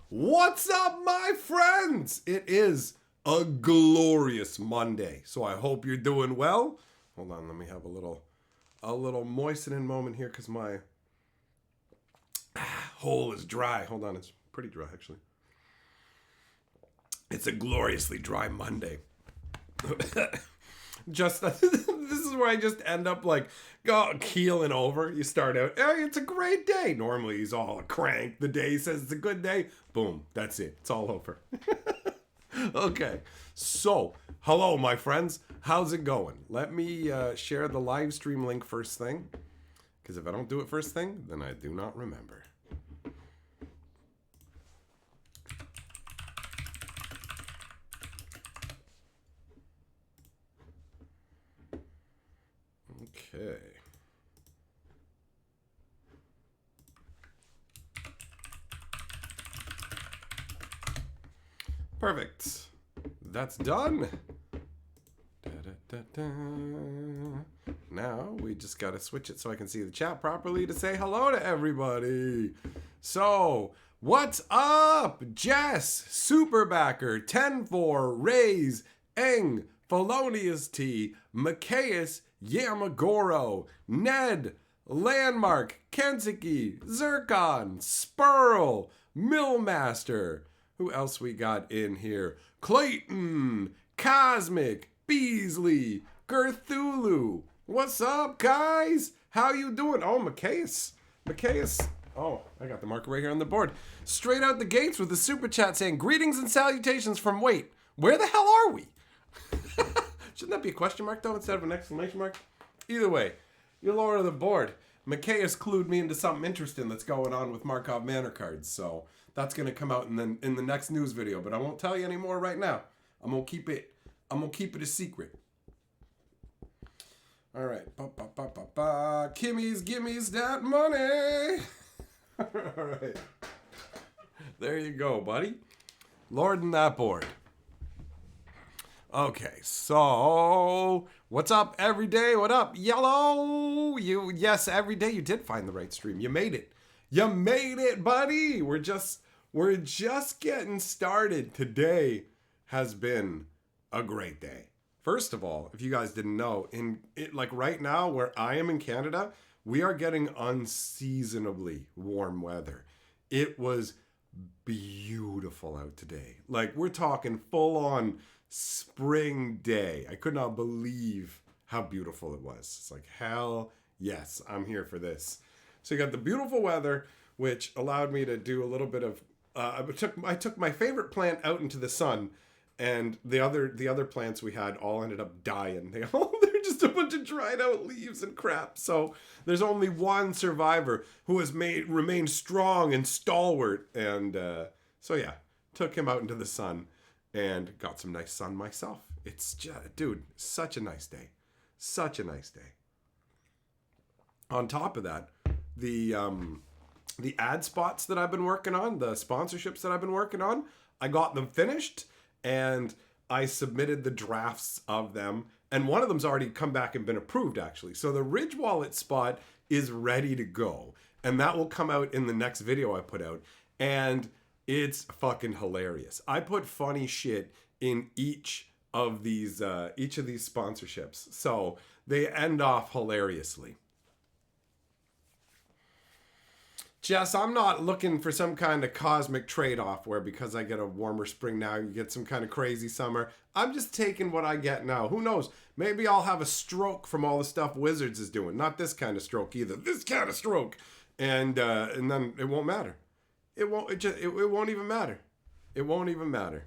What's up, my friends? It is a glorious Monday, so I hope you're doing well. Hold on, let me have a little moistening moment here because my hole is dry. Hold on, it's pretty dry actually. It's a gloriously dry Monday. Just this is where I just end up like keeling over. You start out, hey, it's a great day. Normally he's all crank. The day says it's a good day. Boom, that's it. It's all over. Okay, so hello, my friends. How's it going? Let me share the live stream link first thing, because if I don't do it first thing, then I do not remember. Okay. Perfect. That's done. Da, da, da, da. Now we just got to switch it so I can see the chat properly to say hello to everybody. So, what's up? Jess, Superbacker, 10-4, Rays, Eng, Felonious T, Macias, Yamagoro, Ned, Landmark, Kensuke, Zircon, Spurl, Millmaster. Who else we got in here? Clayton, Cosmic, Beasley, Gerthulu. What's up, guys? How you doing? Oh, Macias. Oh, I got the marker right here on the board. Straight out the gates with the super chat saying, greetings and salutations from, wait, where the hell are we? Shouldn't that be a question mark, though, instead of an exclamation mark? Either way, you're lower to the board. Macias clued me into something interesting that's going on with Markov Manor cards, so that's going to come out in the next news video, but I won't tell you any more right now. I'm going to keep it a secret. All right. Kimmy's gimme's that money. All right. There you go, buddy. Lording that board. Okay, so what's up, everyday? What up, Yellow? Yes, every day you did find the right stream. You made it. You made it, buddy. We're just getting started. Today has been a great day. First of all, if you guys didn't know, like right now where I am in Canada, we are getting unseasonably warm weather. It was beautiful out today. Like we're talking full on spring day. I could not believe how beautiful it was. It's like, hell yes, I'm here for this. So you got the beautiful weather, which allowed me to do a little bit of I took my favorite plant out into the sun, and the other plants we had all ended up dying. They're just a bunch of dried out leaves and crap. So there's only one survivor who has remained strong and stalwart, and so yeah, took him out into the sun and got some nice sun myself. It's just, dude, such a nice day. Such a nice day. On top of that, the ad spots that I've been working on, the sponsorships that I've been working on, I got them finished and I submitted the drafts of them. And one of them's already come back and been approved, actually. So the Ridge Wallet spot is ready to go. And that will come out in the next video I put out. And it's fucking hilarious. I put funny shit in each of these sponsorships. So they end off hilariously. Jess, I'm not looking for some kind of cosmic trade-off where because I get a warmer spring now, you get some kind of crazy summer. I'm just taking what I get now. Who knows? Maybe I'll have a stroke from all the stuff Wizards is doing. Not this kind of stroke either. This kind of stroke. And then it won't matter. It won't even matter. It won't even matter.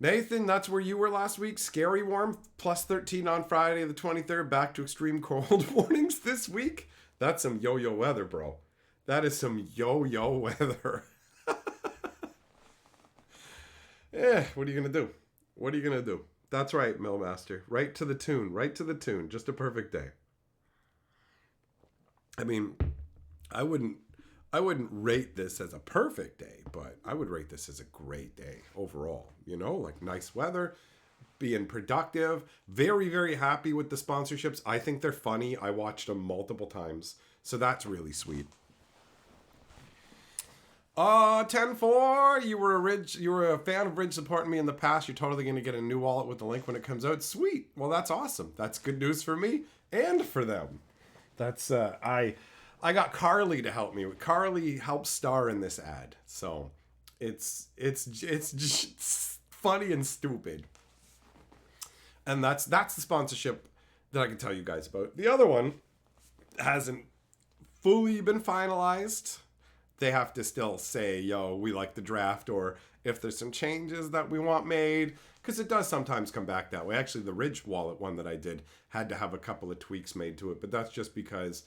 Nathan, that's where you were last week. Scary warm, plus 13 on Friday the 23rd. Back to extreme cold warnings this week. That's some yo-yo weather, bro. That is some yo-yo weather. Yeah, what are you going to do? What are you going to do? That's right, Millmaster. Right to the tune. Right to the tune. Just a perfect day. I mean, I wouldn't rate this as a perfect day, but I would rate this as a great day overall. You know, like nice weather, being productive, very, very happy with the sponsorships. I think they're funny. I watched them multiple times, so that's really sweet. 10-4. You were a fan of Ridge supporting me in the past. You're totally going to get a new wallet with the link when it comes out. Sweet. Well, that's awesome. That's good news for me and for them. That's I got Carly to help me. Carly helped star in this ad. So it's just funny and stupid. And that's the sponsorship that I can tell you guys about. The other one hasn't fully been finalized. They have to still say, yo, we like the draft, or if there's some changes that we want made, because it does sometimes come back that way. Actually, the Ridge wallet one that I did had to have a couple of tweaks made to it, but that's just because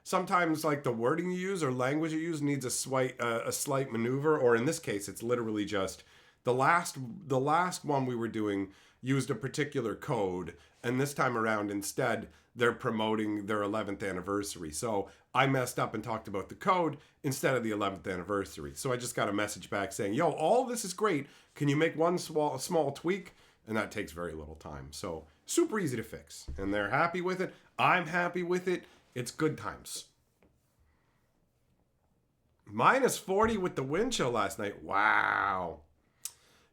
sometimes like the wording you use or language you use needs a slight maneuver, or in this case, it's literally just the last one we were doing used a particular code, and this time around instead they're promoting their 11th anniversary. So I messed up and talked about the code instead of the 11th anniversary. So I just got a message back saying, yo, all this is great. Can you make one small tweak? And that takes very little time. So super easy to fix. And they're happy with it. I'm happy with it. It's good times. -40 with the wind chill last night. Wow.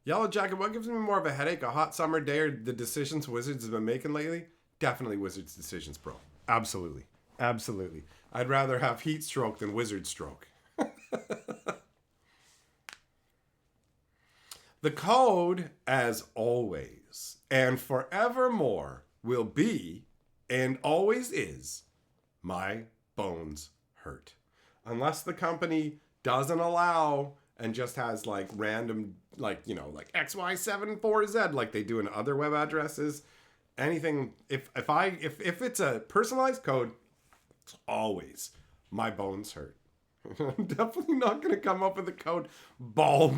Yellow Jacket, what gives me more of a headache? A hot summer day or the decisions Wizards have been making lately? Definitely Wizards decisions, bro. Absolutely. Absolutely. I'd rather have heat stroke than wizard stroke. The code, as always, and forevermore, will be, and always is, my bones hurt. Unless the company doesn't allow and just has like random, like, you know, like XY74Z, like they do in other web addresses. Anything, if it's a personalized code, it's always my bones hurt. I'm definitely not gonna come up with a code ball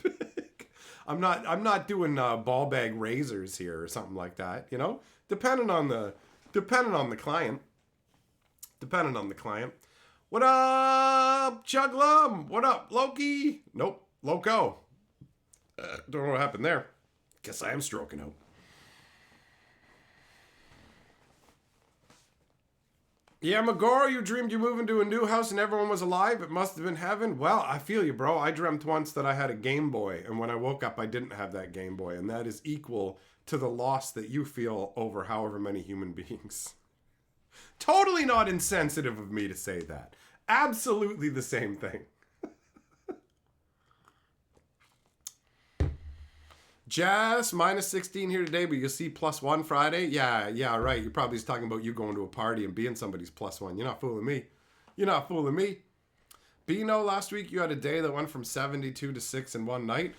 bag. I'm not doing ball bag razors here or something like that. You know, depending on the client. Depending on the client. What up, Chuglum? What up, Loki? Nope, Loco. Don't know what happened there. Guess I am stroking out. Yeah, Magoro, you dreamed you moved into a new house and everyone was alive. It must have been heaven. Well, I feel you, bro. I dreamt once that I had a Game Boy, and when I woke up, I didn't have that Game Boy, and that is equal to the loss that you feel over however many human beings. Totally not insensitive of me to say that. Absolutely the same thing. Jazz, -16 here today, but you'll see +1 Friday. Yeah, right. You're probably just talking about you going to a party and being somebody's +1. You're not fooling me. You're not fooling me. Bino, last week you had a day that went from 72 to 6 in one night.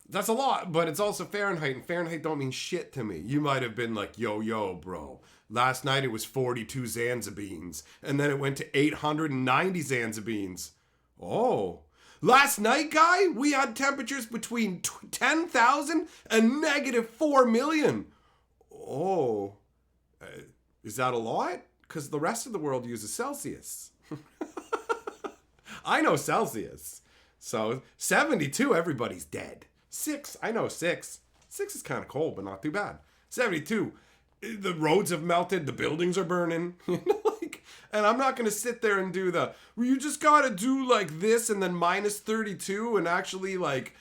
That's a lot, but it's also Fahrenheit, and Fahrenheit don't mean shit to me. You might have been like, yo, bro. Last night it was 42 Zanzibines, and then it went to 890 Zanzibines. Oh. Last night, guy, we had temperatures between 10,000 and -4 million. Oh. Is that a lot? Because the rest of the world uses Celsius. I know Celsius. So 72, everybody's dead. 6, I know 6. 6 is kind of cold, but not too bad. 72, the roads have melted, the buildings are burning. And I'm not going to sit there and do you just got to do like this and then -32 and actually like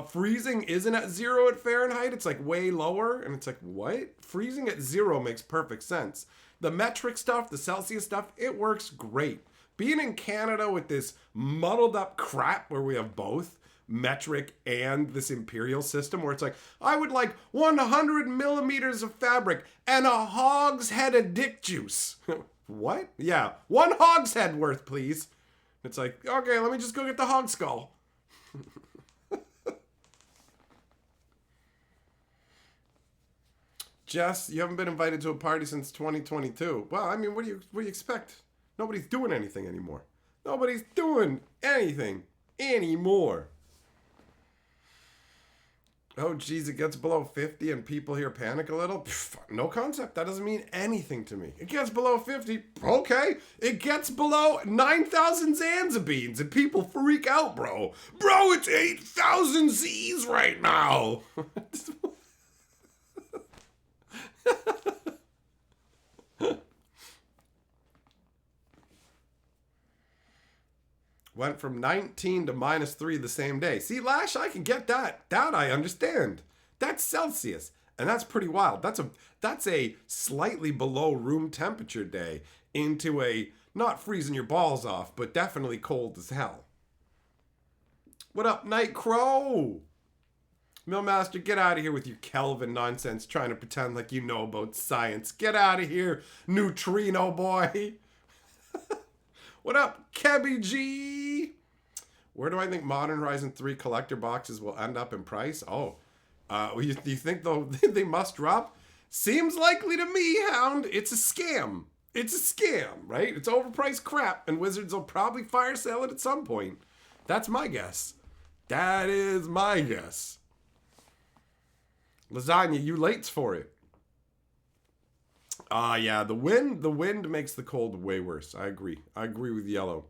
freezing isn't at 0 at Fahrenheit. It's like way lower. And it's like, what? Freezing at 0 makes perfect sense. The metric stuff, the Celsius stuff, it works great. Being in Canada with this muddled up crap where we have both metric and this imperial system where it's like, I would like 100 millimeters of fabric and a hogshead of dick juice. What? Yeah, 1 hogshead worth, please. It's like, okay, let me just go get the hog skull. Jess, you haven't been invited to a party since 2022. Well, I mean, what do you expect? Nobody's doing anything anymore. Nobody's doing anything anymore. Oh, geez, it gets below 50 and people here panic a little? Pff, no concept. That doesn't mean anything to me. It gets below 50. Okay. It gets below 9,000 Zanzibines and people freak out, bro. Bro, it's 8,000 Z's right now. Went from 19 to -3 the same day. See, Lash, I can get that. That I understand. That's Celsius. And that's pretty wild. That's a slightly below room temperature day into a not freezing your balls off, but definitely cold as hell. What up, Night Crow? Millmaster, get out of here with your Kelvin nonsense trying to pretend like you know about science. Get out of here, neutrino boy. What up, Kebby G? Where do I think Modern Horizon 3 collector boxes will end up in price? Oh, do you think they must drop? Seems likely to me, Hound. It's a scam. It's a scam, right? It's overpriced crap, and Wizards will probably fire sale it at some point. That's my guess. That is my guess. Lasagna, you lates for it. Yeah, the wind makes the cold way worse. I agree with Yellow.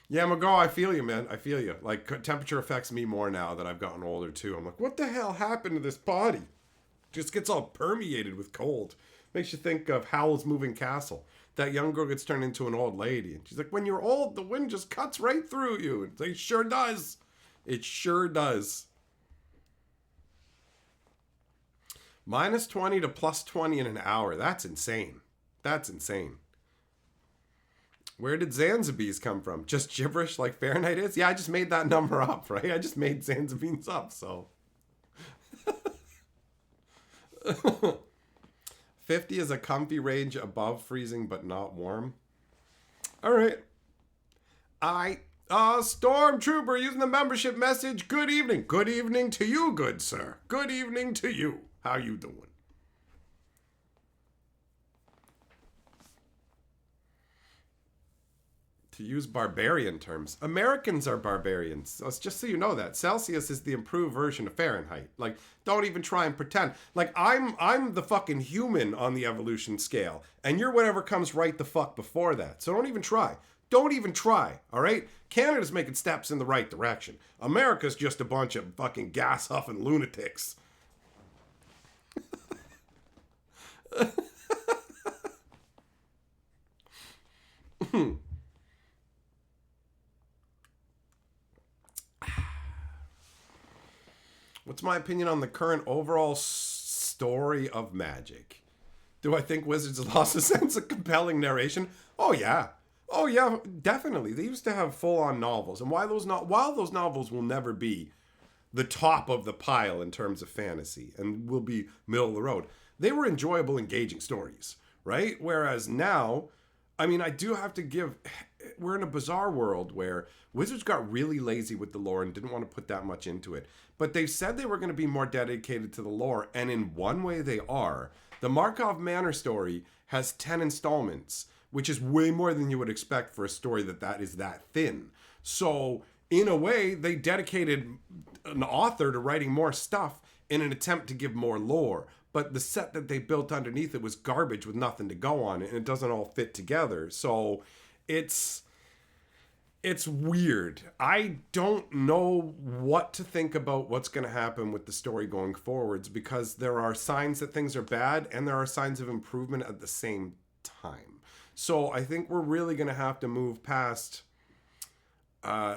Yeah, McGaw, I feel you, man. I feel you. Like, temperature affects me more now that I've gotten older, too. I'm like, what the hell happened to this body? Just gets all permeated with cold. Makes you think of Howl's Moving Castle. That young girl gets turned into an old lady. And she's like, when you're old, the wind just cuts right through you. It's like, it sure does. It sure does. -20 to +20 in an hour. That's insane. That's insane. Where did Zanzibees come from? Just gibberish like Fahrenheit is? Yeah, I just made that number up, right? I just made Zanzibees up, so. 50 is a comfy range above freezing, but not warm. All right. Stormtrooper using the membership message. Good evening. Good evening to you, good sir. Good evening to you. How you doing? To use barbarian terms, Americans are barbarians. So just so you know that Celsius is the improved version of Fahrenheit. Like, don't even try and pretend. Like, I'm the fucking human on the evolution scale, and you're whatever comes right the fuck before that. So don't even try. Don't even try. All right? Canada's making steps in the right direction. America's just a bunch of fucking gas huffing lunatics. What's my opinion on the current overall story of Magic? Do I think Wizards lost a sense of compelling narration? Oh yeah. Oh yeah, definitely. They used to have full-on novels. And while those novels will never be the top of the pile in terms of fantasy and will be middle of the road, they were enjoyable, engaging stories, right? Whereas now, I mean, I do have to give, we're in a bizarre world where Wizards got really lazy with the lore and didn't want to put that much into it. But they've said they were going to be more dedicated to the lore, and in one way they are. The Markov Manor story has 10 installments, which is way more than you would expect for a story that is that thin. So, in a way, they dedicated an author to writing more stuff in an attempt to give more lore. But the set that they built underneath it was garbage with nothing to go on, and it doesn't all fit together. So it's weird. I don't know what to think about what's going to happen with the story going forwards, because there are signs that things are bad and there are signs of improvement at the same time. So I think we're really going to have to move past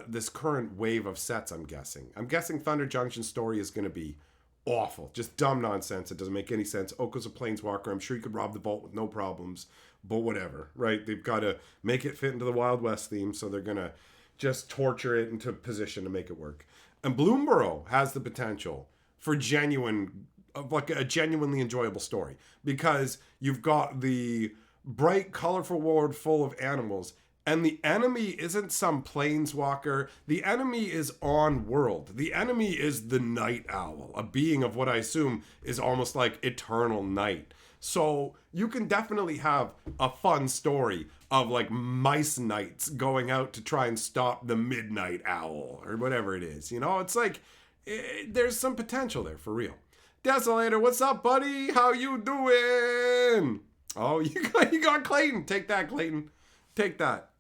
this current wave of sets, I'm guessing. I'm guessing Thunder Junction story is going to be awful. Just dumb nonsense. It doesn't make any sense. Oko's a planeswalker. I'm sure you could rob the vault with no problems, but whatever, right? They've got to make it fit into the Wild West theme, so they're going to just torture it into position to make it work. And Bloomborough has the potential for like a genuinely enjoyable story, because you've got the bright, colorful world full of animals, and the enemy isn't some planeswalker. The enemy is on world. The enemy is the night owl, a being of what I assume is almost like eternal night. So you can definitely have a fun story of like mice knights going out to try and stop the midnight owl or whatever it is. You know, it's like there's some potential there for real. Desolator, what's up, buddy? How you doing? Oh, you got Clayton. Take that, Clayton. Take that.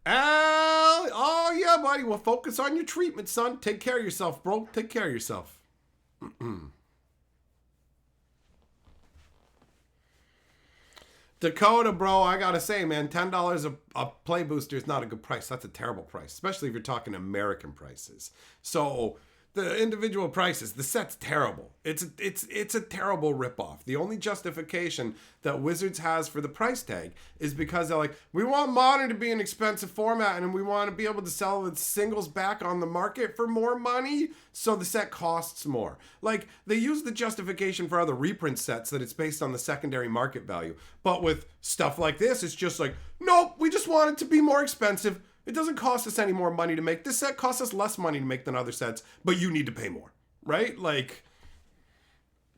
Al, oh yeah, buddy. Well, focus on your treatment, son. Take care of yourself, bro. Take care of yourself. Dakota, bro, I gotta say, man, $10 a play booster is not a good price. That's a terrible price, especially if you're talking American prices. So the individual prices, the set's terrible. It's a terrible ripoff. The only justification that Wizards has for the price tag is because they're like, we want Modern to be an expensive format and we want to be able to sell the singles back on the market for more money, so the set costs more. Like, they use the justification for other reprint sets that it's based on the secondary market value. But with stuff like this, it's just like, nope, we just want it to be more expensive. It doesn't cost us any more money to make. This set costs us less money to make than other sets, but you need to pay more, right? Like,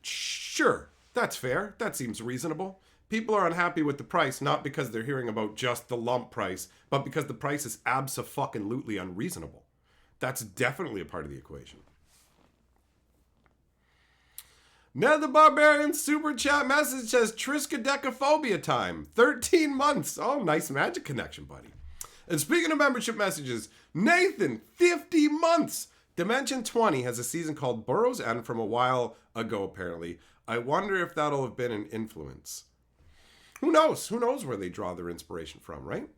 sure, that's fair. That seems reasonable. People are unhappy with the price, not because they're hearing about just the lump price, but because the price is abso-fucking-lutely unreasonable. That's definitely a part of the equation. Ned the Barbarian super chat message says Triskaidekaphobia time. 13 months. Oh, nice Magic connection, buddy. And speaking of membership messages, Nathan, 50 months. Dimension 20 has a season called Burrow's End from a while ago, apparently. I wonder if that'll have been an influence. Who knows? Who knows where they draw their inspiration from, right?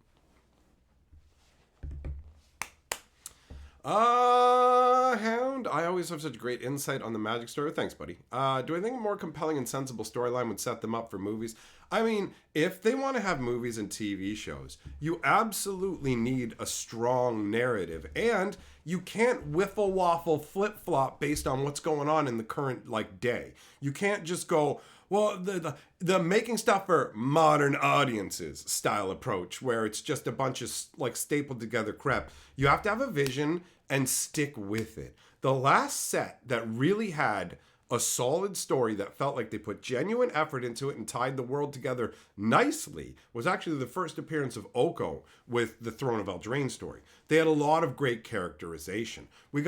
Hound, I always have such great insight on the Magic story. Thanks, buddy. Do I think a more compelling and sensible storyline would set them up for movies? I mean, if they want to have movies and TV shows, you absolutely need a strong narrative. And you can't wiffle waffle flip flop based on what's going on in the current day. You can't just go, well, the making stuff for modern audiences style approach where it's just a bunch of stapled together crap. You have to have a vision and stick with it. The last set that really had a solid story that felt like they put genuine effort into it and tied the world together nicely was actually the first appearance of Oko with the Throne of Eldraine story. They had a lot of great characterization. We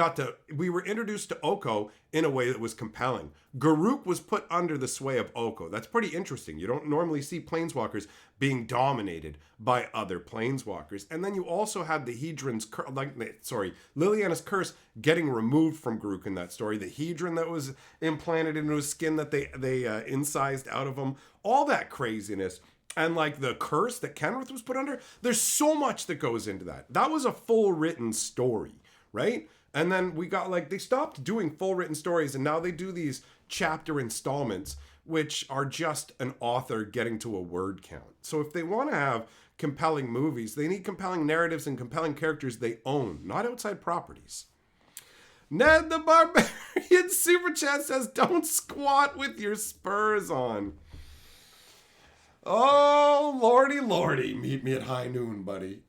were introduced to Oko in a way that was compelling. Garruk was put under the sway of Oko. That's pretty interesting. You don't normally see planeswalkers being dominated by other planeswalkers. And then you also had the Hedron's Liliana's curse getting removed from Garruk in that story. The Hedron that was implanted into his skin that they incised out of him. All that craziness. And the curse that Kenrith was put under. There's so much that goes into that. That was a full written story, right? And then we got they stopped doing full written stories and now they do these chapter installments, which are just an author getting to a word count. So if they want to have compelling movies, they need compelling narratives and compelling characters they own, not outside properties. Ned the Barbarian Super Chat says, don't squat with your spurs on. Oh, lordy. Meet me at high noon, buddy.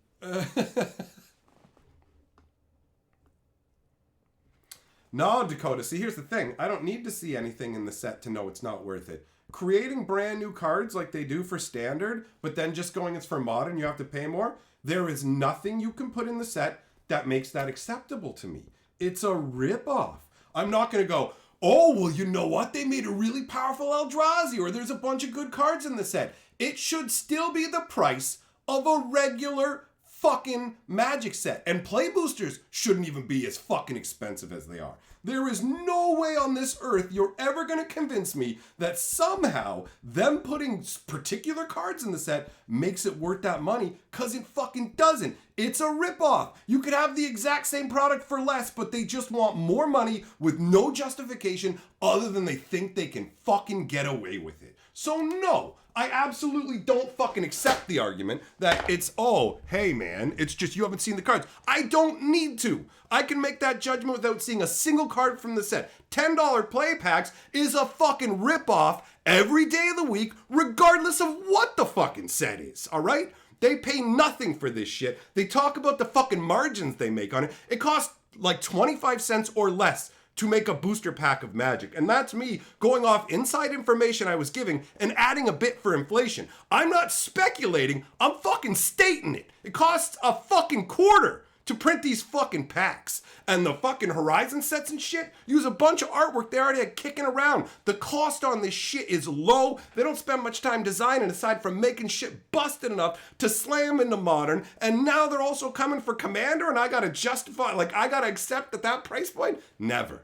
No, Dakota, see, here's the thing. I don't need to see anything in the set to know it's not worth it. Creating brand new cards like they do for Standard, but then just going it's for Modern, you have to pay more. There is nothing you can put in the set that makes that acceptable to me. It's a ripoff. I'm not going to go, oh, well, you know what? They made a really powerful Eldrazi, or there's a bunch of good cards in the set. It should still be the price of a regular fucking Magic set. And play boosters shouldn't even be as fucking expensive as they are. There is no way on this earth you're ever going to convince me that somehow them putting particular cards in the set makes it worth that money, because it fucking doesn't. It's a ripoff. You could have the exact same product for less, but they just want more money with no justification other than they think they can fucking get away with it. So no, I absolutely don't fucking accept the argument that it's, oh, hey man, it's just you haven't seen the cards. I don't need to. I can make that judgment without seeing a single card from the set. $10 play packs is a fucking ripoff every day of the week, regardless of what the fucking set is, all right? They pay nothing for this shit. They talk about the fucking margins they make on it. It costs 25 cents or less to make a booster pack of Magic. And that's me going off inside information I was giving and adding a bit for inflation. I'm not speculating, I'm fucking stating it. It costs a fucking quarter to print these fucking packs. And the fucking Horizon sets and shit use a bunch of artwork they already had kicking around. The cost on this shit is low. They don't spend much time designing aside from making shit busted enough to slam into Modern. And now they're also coming for Commander, and I gotta justify, I gotta accept at that price point? Never,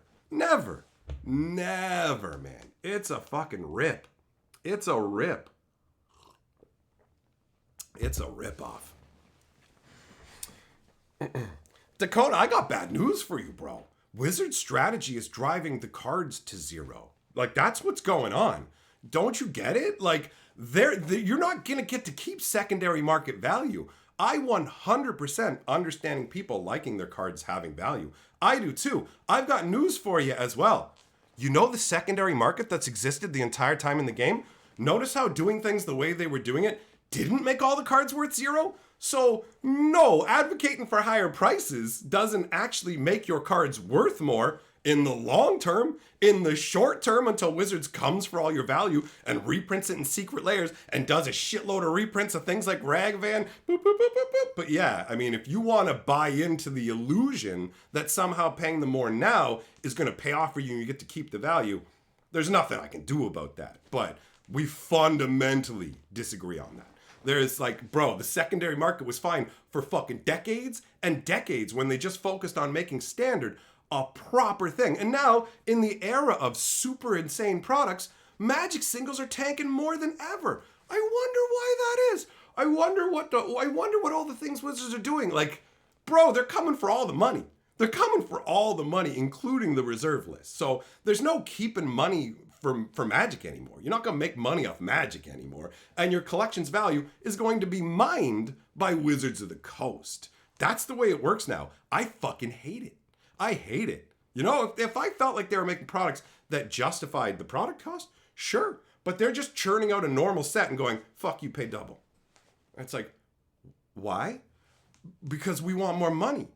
man. It's a fucking rip. It's a rip. It's a ripoff. Dakota, I got bad news for you, bro. Wizard's strategy is driving the cards to zero. Like, that's what's going on. Don't you get it? Like, you're not going to get to keep secondary market value. I 100% understanding people liking their cards having value. I do too. I've got news for you as well. You know the secondary market that's existed the entire time in the game? Notice how doing things the way they were doing it didn't make all the cards worth zero? So, no, advocating for higher prices doesn't actually make your cards worth more in the long term. In the short term, until Wizards comes for all your value and reprints it in secret layers and does a shitload of reprints of things like Ragvan, boop, boop, boop, boop, boop. But yeah, I mean, if you want to buy into the illusion that somehow paying them more now is going to pay off for you and you get to keep the value, there's nothing I can do about that. But we fundamentally disagree on that. There's like, bro, the secondary market was fine for fucking decades and decades when they just focused on making standard a proper thing. And now, in the era of super insane products, Magic singles are tanking more than ever. I wonder why that is. I wonder what all the things Wizards are doing. Like, bro, they're coming for all the money. They're coming for all the money, including the reserve list. So there's no keeping money for Magic anymore. You're not going to make money off Magic anymore. And your collection's value is going to be mined by Wizards of the Coast. That's the way it works now. I fucking hate it. I hate it. You know, if I felt like they were making products that justified the product cost, sure. But they're just churning out a normal set and going, fuck you, pay double. It's like, why? Because we want more money.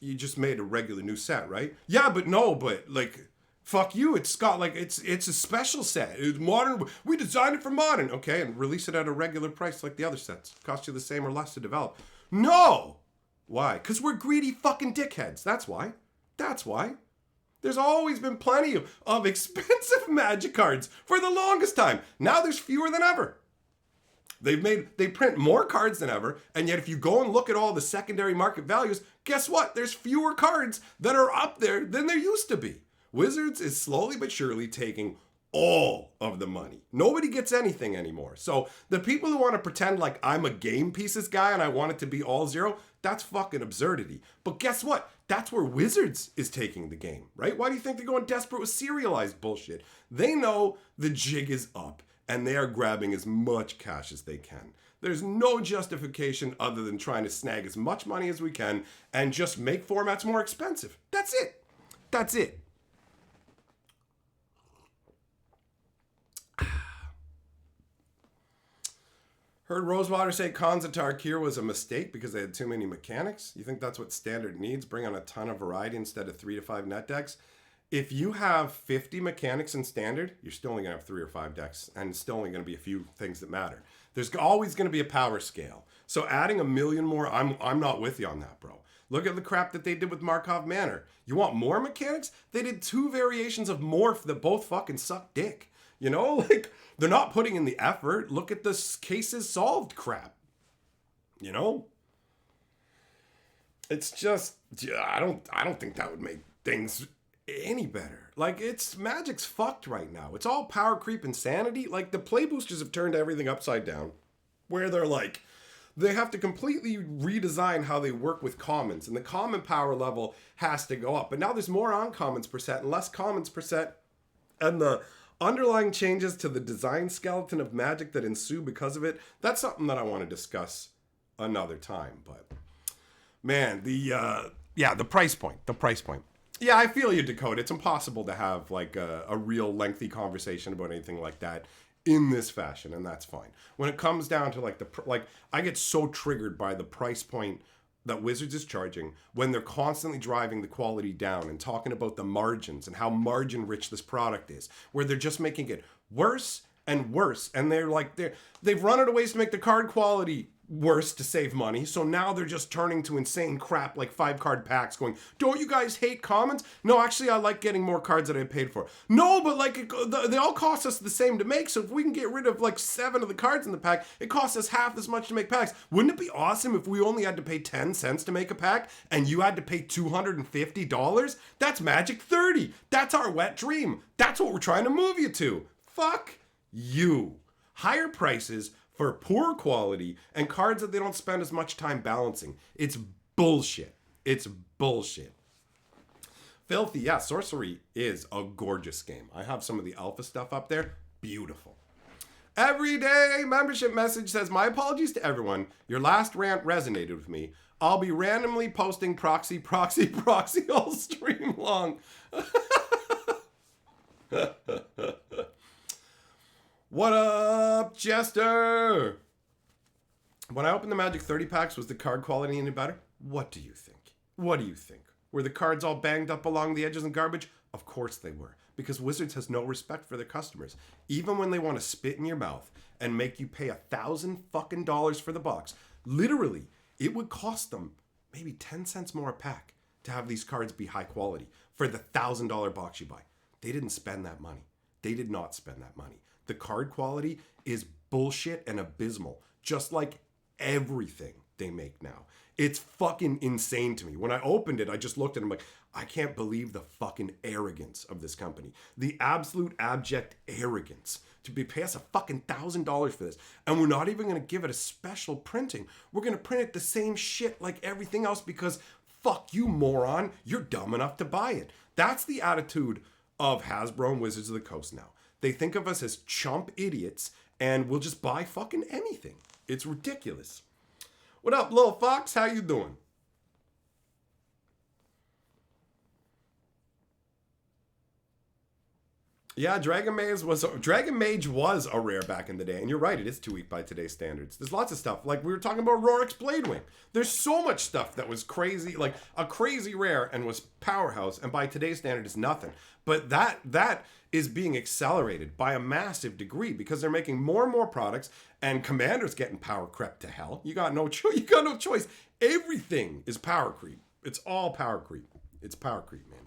You just made a regular new set, right? Yeah, but no, but like, fuck you. It's got like, it's a special set. It's modern. We designed it for modern. Okay, and release it at a regular price like the other sets. Cost you the same or less to develop. No! Why? Because we're greedy fucking dickheads. That's why. That's why. There's always been plenty of expensive Magic cards for the longest time. Now there's fewer than ever. They print more cards than ever, and yet if you go and look at all the secondary market values, guess what? There's fewer cards that are up there than there used to be. Wizards is slowly but surely taking all of the money. Nobody gets anything anymore. So the people who want to pretend like I'm a game pieces guy and I want it to be all zero, that's fucking absurdity. But guess what? That's where Wizards is taking the game, right? Why do you think they're going desperate with serialized bullshit? They know the jig is up and they are grabbing as much cash as they can. There's no justification other than trying to snag as much money as we can and just make formats more expensive. That's it. That's it. Heard Rosewater say Konzatar Kier was a mistake because they had too many mechanics. You think that's what Standard needs? Bring on a ton of variety instead of 3 to 5 net decks? If you have 50 mechanics in Standard, you're still only going to have 3 or 5 decks, and it's still only going to be a few things that matter. There's always going to be a power scale. So adding a million more, I'm not with you on that, bro. Look at the crap that they did with Markov Manor. You want more mechanics? They did 2 variations of Morph that both fucking suck dick. You know, like, they're not putting in the effort. Look at this cases solved crap. You know? It's just, I don't think that would make things any better. Like, Magic's fucked right now. It's all power creep insanity. Like, the play boosters have turned everything upside down. Where they're like, they have to completely redesign how they work with commons. And the common power level has to go up. But now there's more uncommons per set and less commons per set. And the underlying changes to the design skeleton of Magic that ensue because of it, that's something that I want to discuss another time. But man, the price point. Yeah, I feel you, Dakota. It's impossible to have like a real lengthy conversation about anything like that in this fashion, and that's fine. When it comes down to like I get so triggered by the price point that Wizards is charging when they're constantly driving the quality down and talking about the margins and how margin rich this product is, where they're just making it worse and worse. And they've run out of ways to make the card quality worse to save money. So now they're just turning to insane crap like 5-card packs going, don't you guys hate commons? No, actually, I like getting more cards that I paid for. No, but like they all cost us the same to make. So if we can get rid of like 7 of the cards in the pack, it costs us half as much to make packs. Wouldn't it be awesome if we only had to pay 10 cents to make a pack and you had to pay $250? That's Magic 30. That's our wet dream. That's what we're trying to move you to. Fuck you. Higher prices for poor quality and cards that they don't spend as much time balancing. It's bullshit. It's bullshit. Filthy, yeah, Sorcery is a gorgeous game. I have some of the alpha stuff up there. Beautiful. Everyday membership message says, my apologies to everyone. Your last rant resonated with me. I'll be randomly posting proxy all stream long. What up, Jester? When I opened the Magic 30 packs, was the card quality any better? What do you think? What do you think? Were the cards all banged up along the edges and garbage? Of course they were. Because Wizards has no respect for their customers. Even when they want to spit in your mouth and make you pay $1,000 for the box, literally, it would cost them maybe 10 cents more a pack to have these cards be high quality for the $1,000 box you buy. They didn't spend that money. They did not spend that money. The card quality is bullshit and abysmal, just like everything they make now. It's fucking insane to me. When I opened it, I just looked at it, I'm like, I can't believe the fucking arrogance of this company. The absolute abject arrogance to pay us a fucking $1,000 for this. And we're not even going to give it a special printing. We're going to print it the same shit like everything else because fuck you, moron. You're dumb enough to buy it. That's the attitude of Hasbro and Wizards of the Coast now. They think of us as chump idiots and we'll just buy fucking anything. It's ridiculous. What up, Lil Fox? How you doing? Yeah, Dragon Mage was a rare back in the day, and you're right, it is too weak by today's standards. There's lots of stuff, like we were talking about Rorik's Bladewing. There's so much stuff that was crazy, like a crazy rare and was powerhouse, and by today's standard is nothing. But that is being accelerated by a massive degree because they're making more and more products, and Commander's getting power crept to hell. You got no choice. Everything is power creep. It's all power creep. It's power creep, man.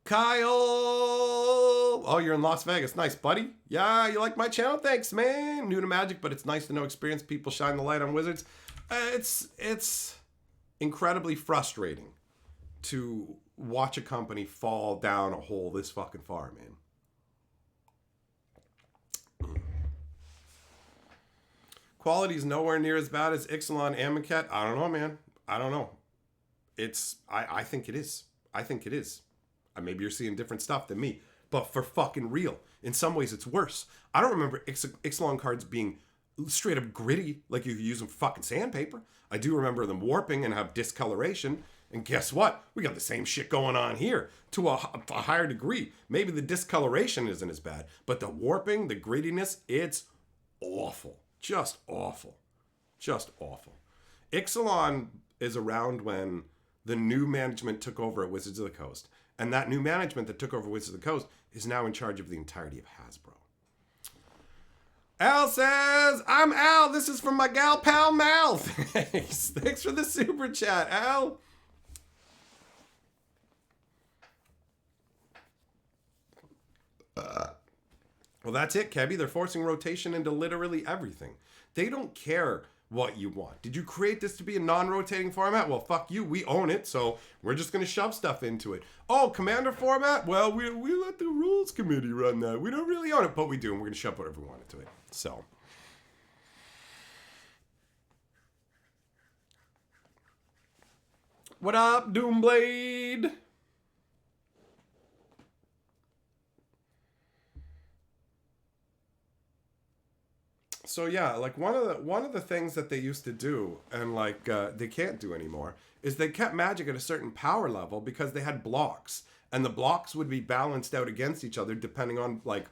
Kyle! Oh, you're in Las Vegas. Nice, buddy. Yeah, you like my channel? Thanks, man. New to Magic, but it's nice to know experienced people shine the light on Wizards. It's incredibly frustrating to watch a company fall down a hole this fucking far, man. Quality's nowhere near as bad as Ixalan Amonkhet. I don't know, man. I don't know. I think it is. I think it is. Maybe you're seeing different stuff than me, but for fucking real, in some ways it's worse. I don't remember Ixalan cards being straight up gritty, like you could use them for fucking sandpaper. I do remember them warping and have discoloration, and guess what? We got the same shit going on here to a higher degree. Maybe the discoloration isn't as bad, but the warping, the grittiness, it's awful. Just awful. Just awful. Ixalan is around when the new management took over at Wizards of the Coast. And that new management that took over Wizards of the Coast is now in charge of the entirety of Hasbro. Al says, I'm Al. This is from my gal pal Mal. Thanks. Thanks for the super chat, Al. Well, that's it, Kebby. They're forcing rotation into literally everything. They don't care what you want. Did you create this to be a non-rotating format? Well, fuck you. We own it, so we're just going to shove stuff into it. Oh, Commander format? Well, we let the rules committee run that. We don't really own it, but we do, and we're going to shove whatever we want into it. So. What up, Doomblade? So yeah, like one of the things that they used to do, and like they can't do anymore, is they kept Magic at a certain power level because they had blocks, and the blocks would be balanced out against each other depending on like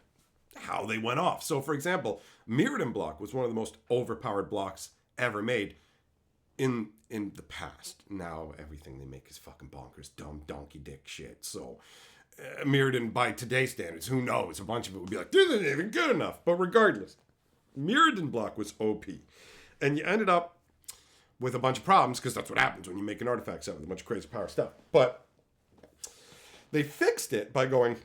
how they went off. So for example, Mirrodin block was one of the most overpowered blocks ever made in the past. Now everything they make is fucking bonkers, dumb donkey dick shit. So Mirrodin by today's standards, who knows? A bunch of it would be like, this isn't even good enough. But regardless, Mirrodin block was OP. And you ended up with a bunch of problems, because that's what happens when you make an artifact set with a bunch of crazy power stuff. But they fixed it by going,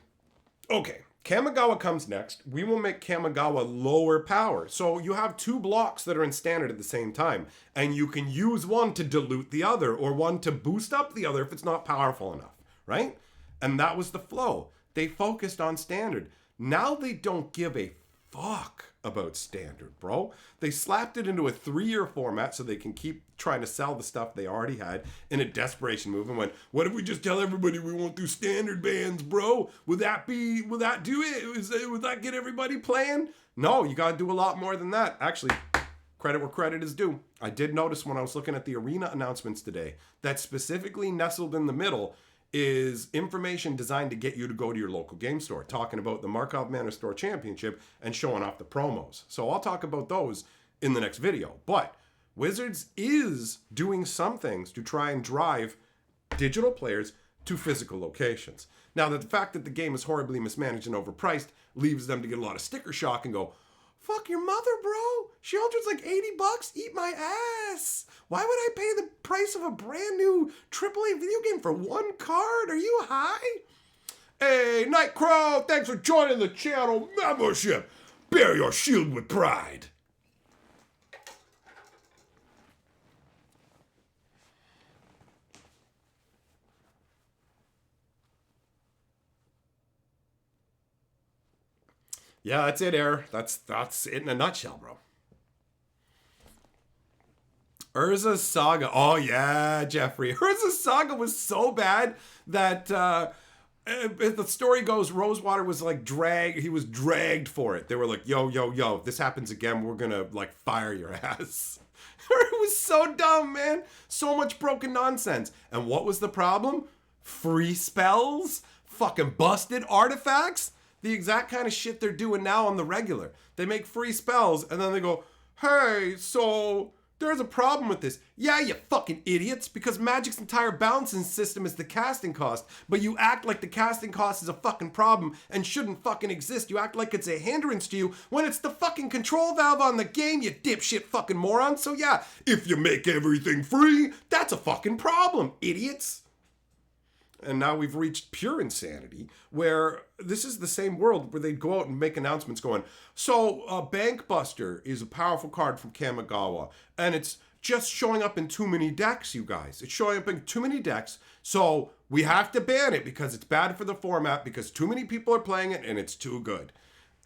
okay, Kamigawa comes next. We will make Kamigawa lower power. So you have two blocks that are in standard at the same time. And you can use one to dilute the other, or one to boost up the other if it's not powerful enough, right? And that was the flow. They focused on standard. Now they don't give a fuck about standard, bro. They slapped it into a 3-year format so they can keep trying to sell the stuff they already had in a desperation move and went, what if we just tell everybody we won't do standard bans, bro? Will that do it? Would that get everybody playing? No, you gotta do a lot more than that. Actually, credit where credit is due. I did notice when I was looking at the arena announcements today that specifically nestled in the middle is information designed to get you to go to your local game store, talking about the Markov Manor Store Championship and showing off the promos. So I'll talk about those in the next video. But Wizards is doing some things to try and drive digital players to physical locations. Now, the fact that the game is horribly mismanaged and overpriced leaves them to get a lot of sticker shock and go, fuck your mother, bro. Shieldred's like $80. Eat my ass. Why would I pay the price of a brand new AAA video game for one card? Are you high? Hey, Nightcrow, thanks for joining the channel membership. Bear your shield with pride. Yeah, that's it, Air. That's it in a nutshell, bro. Urza Saga. Oh, yeah, Jeffrey. Urza Saga was so bad that the story goes, Rosewater was like he was dragged for it. They were like, yo, if this happens again, we're gonna like fire your ass. It was so dumb, man. So much broken nonsense. And what was the problem? Free spells? Fucking busted artifacts? The exact kind of shit they're doing now on the regular. They make free spells and then they go, hey, so there's a problem with this. Yeah, you fucking idiots, because Magic's entire balancing system is the casting cost, but you act like the casting cost is a fucking problem and shouldn't fucking exist. You act like it's a hindrance to you when it's the fucking control valve on the game, you dipshit fucking moron. So yeah, if you make everything free, that's a fucking problem, idiots. And now we've reached pure insanity, where this is the same world where they'd go out and make announcements going, so Bankbuster is a powerful card from Kamigawa, and it's just showing up in too many decks, you guys. It's showing up in too many decks, so we have to ban it because it's bad for the format, because too many people are playing it and it's too good.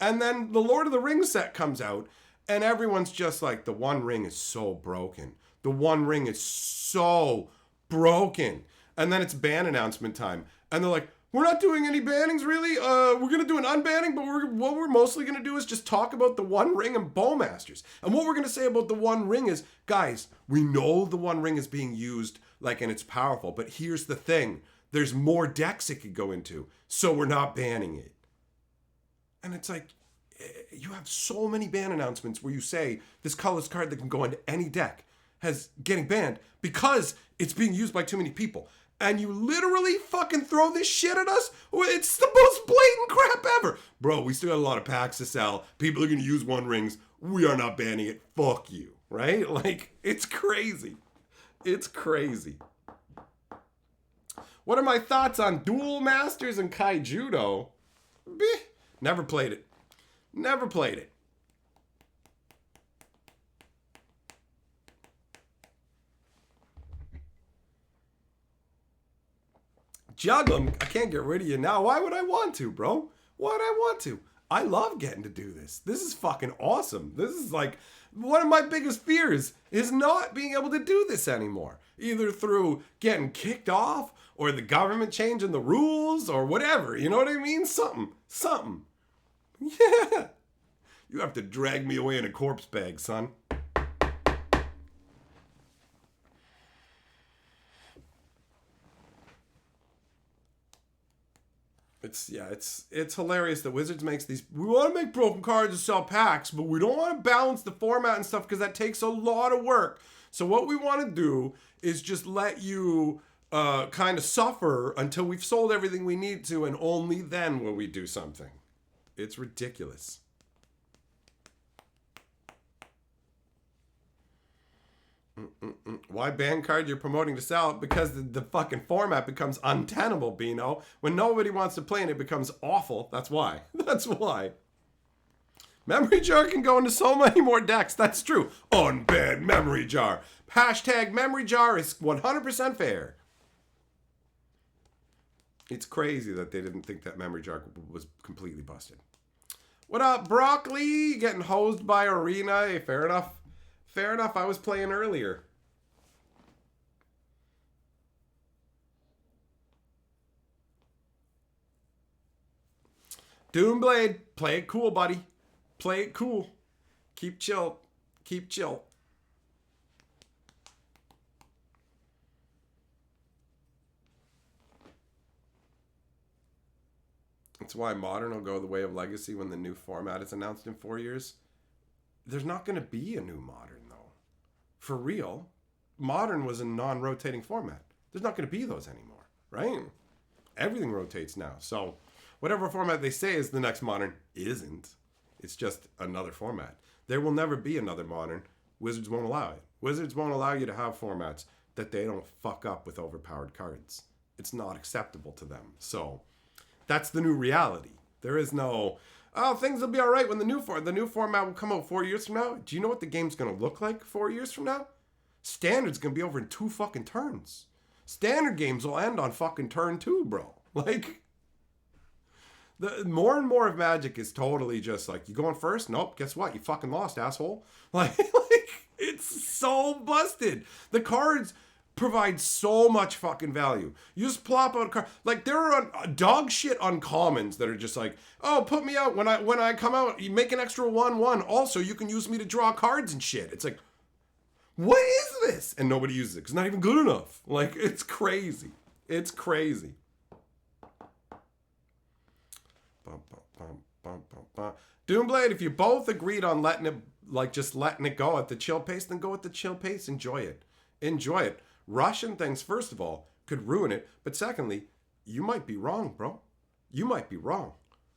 And then the Lord of the Rings set comes out, and everyone's just like, the One Ring is so broken. The One Ring is so broken. And then it's ban announcement time. And they're like, we're not doing any bannings, really. We're going to do an unbanning, but what we're mostly going to do is just talk about the One Ring and Bowmasters. And what we're going to say about the One Ring is, guys, we know the One Ring is being used, like, and it's powerful. But here's the thing. There's more decks it could go into, so we're not banning it. And it's like, you have so many ban announcements where you say this colorless card that can go into any deck has getting banned because it's being used by too many people. And you literally fucking throw this shit at us? It's the most blatant crap ever. Bro, we still got a lot of packs to sell. People are going to use One Rings. We are not banning it. Fuck you. Right? Like, it's crazy. It's crazy. What are my thoughts on Duel Masters and Kaijudo? Never played it. Never played it. Juggling, I can't get rid of you now. Why would I want to, bro? Why would I want to? I love getting to do this. This is fucking awesome. This is like one of my biggest fears is not being able to do this anymore. Either through getting kicked off or the government changing the rules or whatever. You know what I mean? Something. Yeah. You have to drag me away in a corpse bag, son. It's hilarious that Wizards makes these. We want to make broken cards and sell packs, but we don't want to balance the format and stuff because that takes a lot of work. So what we want to do is just let you kind of suffer until we've sold everything we need to, and only then will we do something. It's ridiculous. Why ban card you're promoting to sell? Because the fucking format becomes untenable, Bino. When nobody wants to play and it becomes awful. That's why. That's why. Memory Jar can go into so many more decks. That's true. Unban Memory Jar. Hashtag Memory Jar is 100% fair. It's crazy that they didn't think that Memory Jar was completely busted. What up, Broccoli? Getting hosed by Arena. Hey, fair enough. Fair enough. I was playing earlier. Doomblade, play it cool, buddy. Play it cool. Keep chill. Keep chill. That's why Modern will go the way of Legacy when the new format is announced in 4 years. There's not going to be a new Modern, though. For real. Modern was a non-rotating format. There's not going to be those anymore, right? Everything rotates now. So whatever format they say is the next Modern isn't. It's just another format. There will never be another Modern. Wizards won't allow it. Wizards won't allow you to have formats that they don't fuck up with overpowered cards. It's not acceptable to them. So that's the new reality. There is no, oh, things will be all right when the new format will come out 4 years from now. Do you know what the game's going to look like 4 years from now? Standard's going to be over in 2 fucking turns. Standard games will end on fucking turn 2, bro. Like, the more and more of Magic is totally just like, you going first? Nope. Guess what? You fucking lost, asshole. Like it's so busted. The cards provide so much fucking value. You just plop out a card. Like, there are dog shit uncommons that are just like, oh, put me out when I come out. You make an extra 1/1. Also, you can use me to draw cards and shit. It's like, what is this? And nobody uses it because it's not even good enough. Like, it's crazy. It's crazy. Doomblade, if you both agreed on letting it, like, just letting it go at the chill pace, then go at the chill pace. Enjoy it. Enjoy it. Rushing things, first of all, could ruin it. But secondly, you might be wrong, bro. You might be wrong.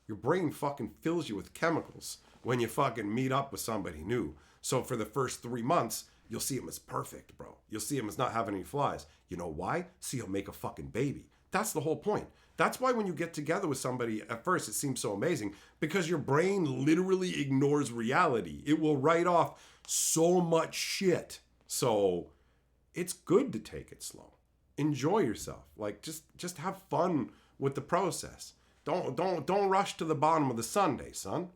Your brain fucking fills you with chemicals when you fucking meet up with somebody new. So for the first 3 months, you'll see him as perfect, bro. You'll see him as not having any flaws. You know why? So you'll make a fucking baby. That's the whole point. That's why when you get together with somebody, at first it seems so amazing, because your brain literally ignores reality. It will write off so much shit. So it's good to take it slow. Enjoy yourself. Like, just have fun with the process. Don't rush to the bottom of the sundae, son.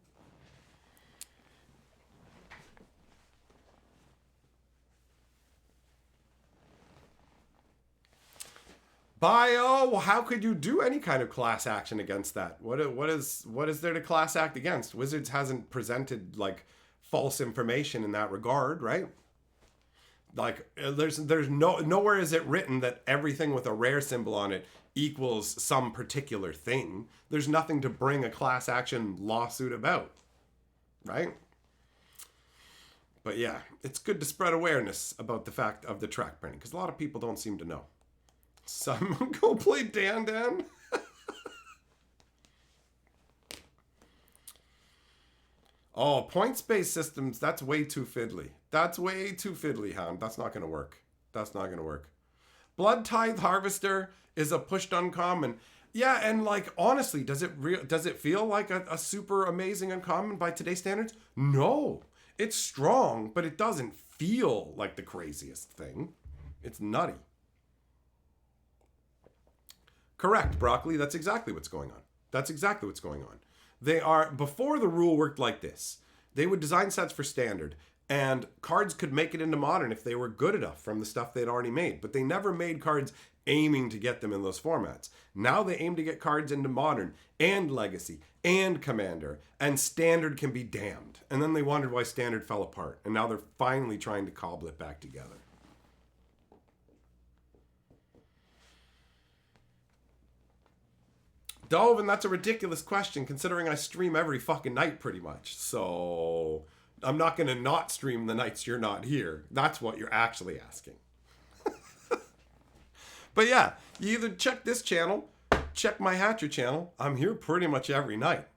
Bio, how could you do any kind of class action against that? What is there to class act against? Wizards hasn't presented like false information in that regard, right? Like, there's nowhere is it written that everything with a rare symbol on it equals some particular thing. There's nothing to bring a class action lawsuit about, right? But yeah, it's good to spread awareness about the fact of the track printing, because a lot of people don't seem to know. Some go play Dan Dan. Oh, points-based systems, that's way too fiddly. That's way too fiddly, Hound. That's not going to work. That's not going to work. Blood Tithe Harvester is a pushed uncommon. Yeah, and like, honestly, does it feel like a super amazing uncommon by today's standards? No. It's strong, but it doesn't feel like the craziest thing. It's nutty. Correct, Broccoli. That's exactly what's going on. That's exactly what's going on. They are, before the rule worked like this, they would design sets for standard, and cards could make it into modern if they were good enough from the stuff they'd already made. But they never made cards aiming to get them in those formats. Now they aim to get cards into modern and legacy and commander, and standard can be damned. And then they wondered why standard fell apart, and now they're finally trying to cobble it back together. Dovin, that's a ridiculous question considering I stream every fucking night pretty much. So I'm not going to not stream the nights you're not here. That's what you're actually asking. But yeah, you either check this channel, check my Hatcher channel. I'm here pretty much every night.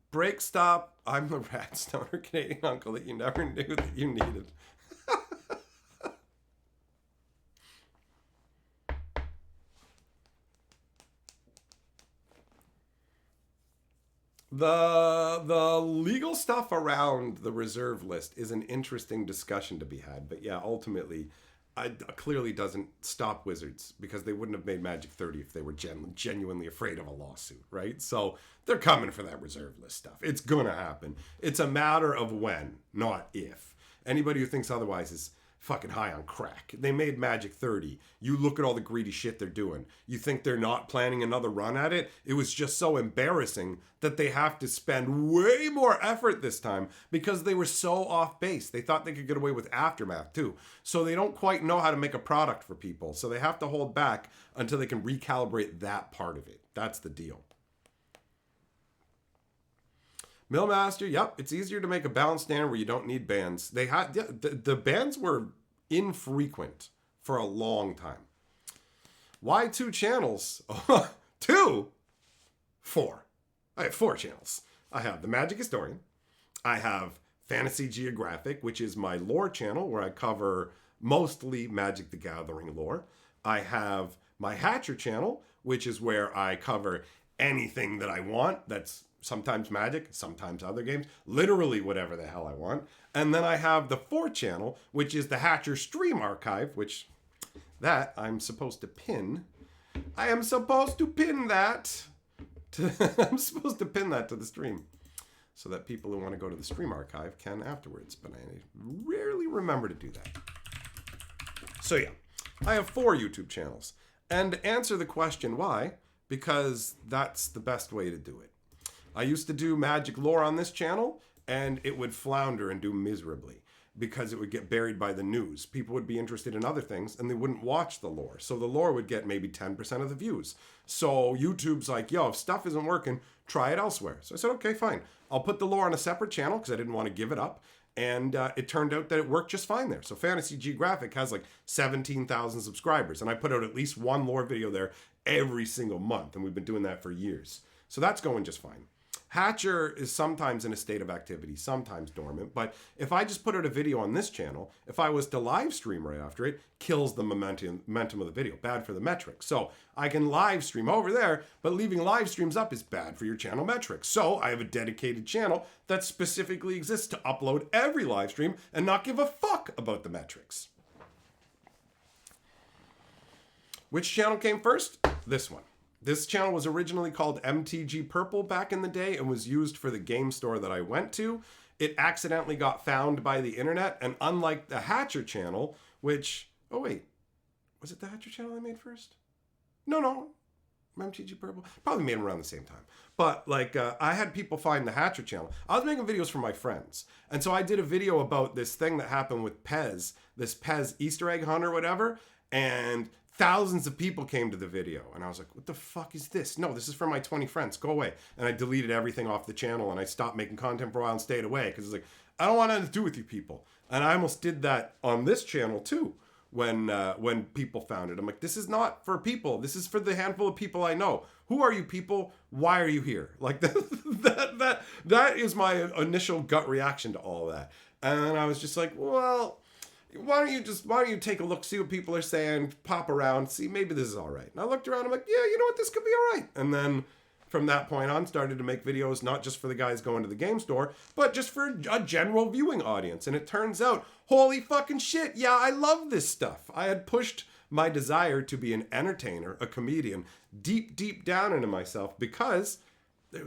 Break stop. I'm the rat stoner Canadian uncle that you never knew that you needed. The legal stuff around the reserve list is an interesting discussion to be had. But yeah, ultimately, clearly doesn't stop Wizards, because they wouldn't have made Magic 30 if they were genuinely afraid of a lawsuit, right? So they're coming for that reserve list stuff. It's going to happen. It's a matter of when, not if. Anybody who thinks otherwise is fucking high on crack. They made Magic 30. You look at all the greedy shit they're doing. You think they're not planning another run at it? It was just so embarrassing that they have to spend way more effort this time because they were so off base. They thought they could get away with Aftermath too. So they don't quite know how to make a product for people. So they have to hold back until they can recalibrate that part of it. That's the deal. Millmaster, yep, it's easier to make a balanced standard where you don't need bans. They had the bans were infrequent for a long time. Why 2 channels? 2? 4. I have 4 channels. I have the Magic Historian. I have Fantasy Geographic, which is my lore channel where I cover mostly Magic the Gathering lore. I have my Hatcher channel, which is where I cover anything that I want. That's sometimes Magic, sometimes other games, literally whatever the hell I want. And then I have the 4th channel, which is the Hatcher Stream Archive, which that I'm supposed to pin. I am supposed to pin that. I'm supposed to pin that to the stream so that people who want to go to the stream archive can afterwards. But I rarely remember to do that. So yeah, I have 4 YouTube channels. And to answer the question why, because that's the best way to do it. I used to do Magic lore on this channel, and it would flounder and do miserably because it would get buried by the news. People would be interested in other things, and they wouldn't watch the lore. So the lore would get maybe 10% of the views. So YouTube's like, yo, if stuff isn't working, try it elsewhere. So I said, okay, fine. I'll put the lore on a separate channel because I didn't want to give it up. And it turned out that it worked just fine there. So Fantasy Geographic has like 17,000 subscribers, and I put out at least 1 lore video there every single month, and we've been doing that for years. So that's going just fine. Hatcher is sometimes in a state of activity, sometimes dormant, but if I just put out a video on this channel, if I was to live stream right after it, kills the momentum of the video, bad for the metrics. So I can live stream over there, but leaving live streams up is bad for your channel metrics. So I have a dedicated channel that specifically exists to upload every live stream and not give a fuck about the metrics. Which channel came first? This one. This channel was originally called MTG Purple back in the day and was used for the game store that I went to. It accidentally got found by the internet, and unlike the Hatcher channel, which... Oh, wait. Was it the Hatcher channel I made first? No. MTG Purple? Probably made them around the same time. But, like, I had people find the Hatcher channel. I was making videos for my friends. And so I did a video about this thing that happened with Pez, this Pez Easter egg hunt or whatever, and... thousands of people came to the video, and I was like, what the fuck is this? No, this is for my 20 friends. Go away. And I deleted everything off the channel, and I stopped making content for a while and stayed away because it's like, I don't want nothing to do with you people. And I almost did that on this channel too when people found it. I'm like, this is not for people. This is for the handful of people I know. Who are you people? Why are you here? Like that is my initial gut reaction to all of that. And I was just like, well... why don't you take a look, see what people are saying, pop around, see, maybe this is all right. And I looked around, I'm like, yeah, you know what, this could be all right. And then from that point on, started to make videos, not just for the guys going to the game store, but just for a general viewing audience. And it turns out, holy fucking shit, yeah, I love this stuff. I had pushed my desire to be an entertainer, a comedian, deep down into myself because... there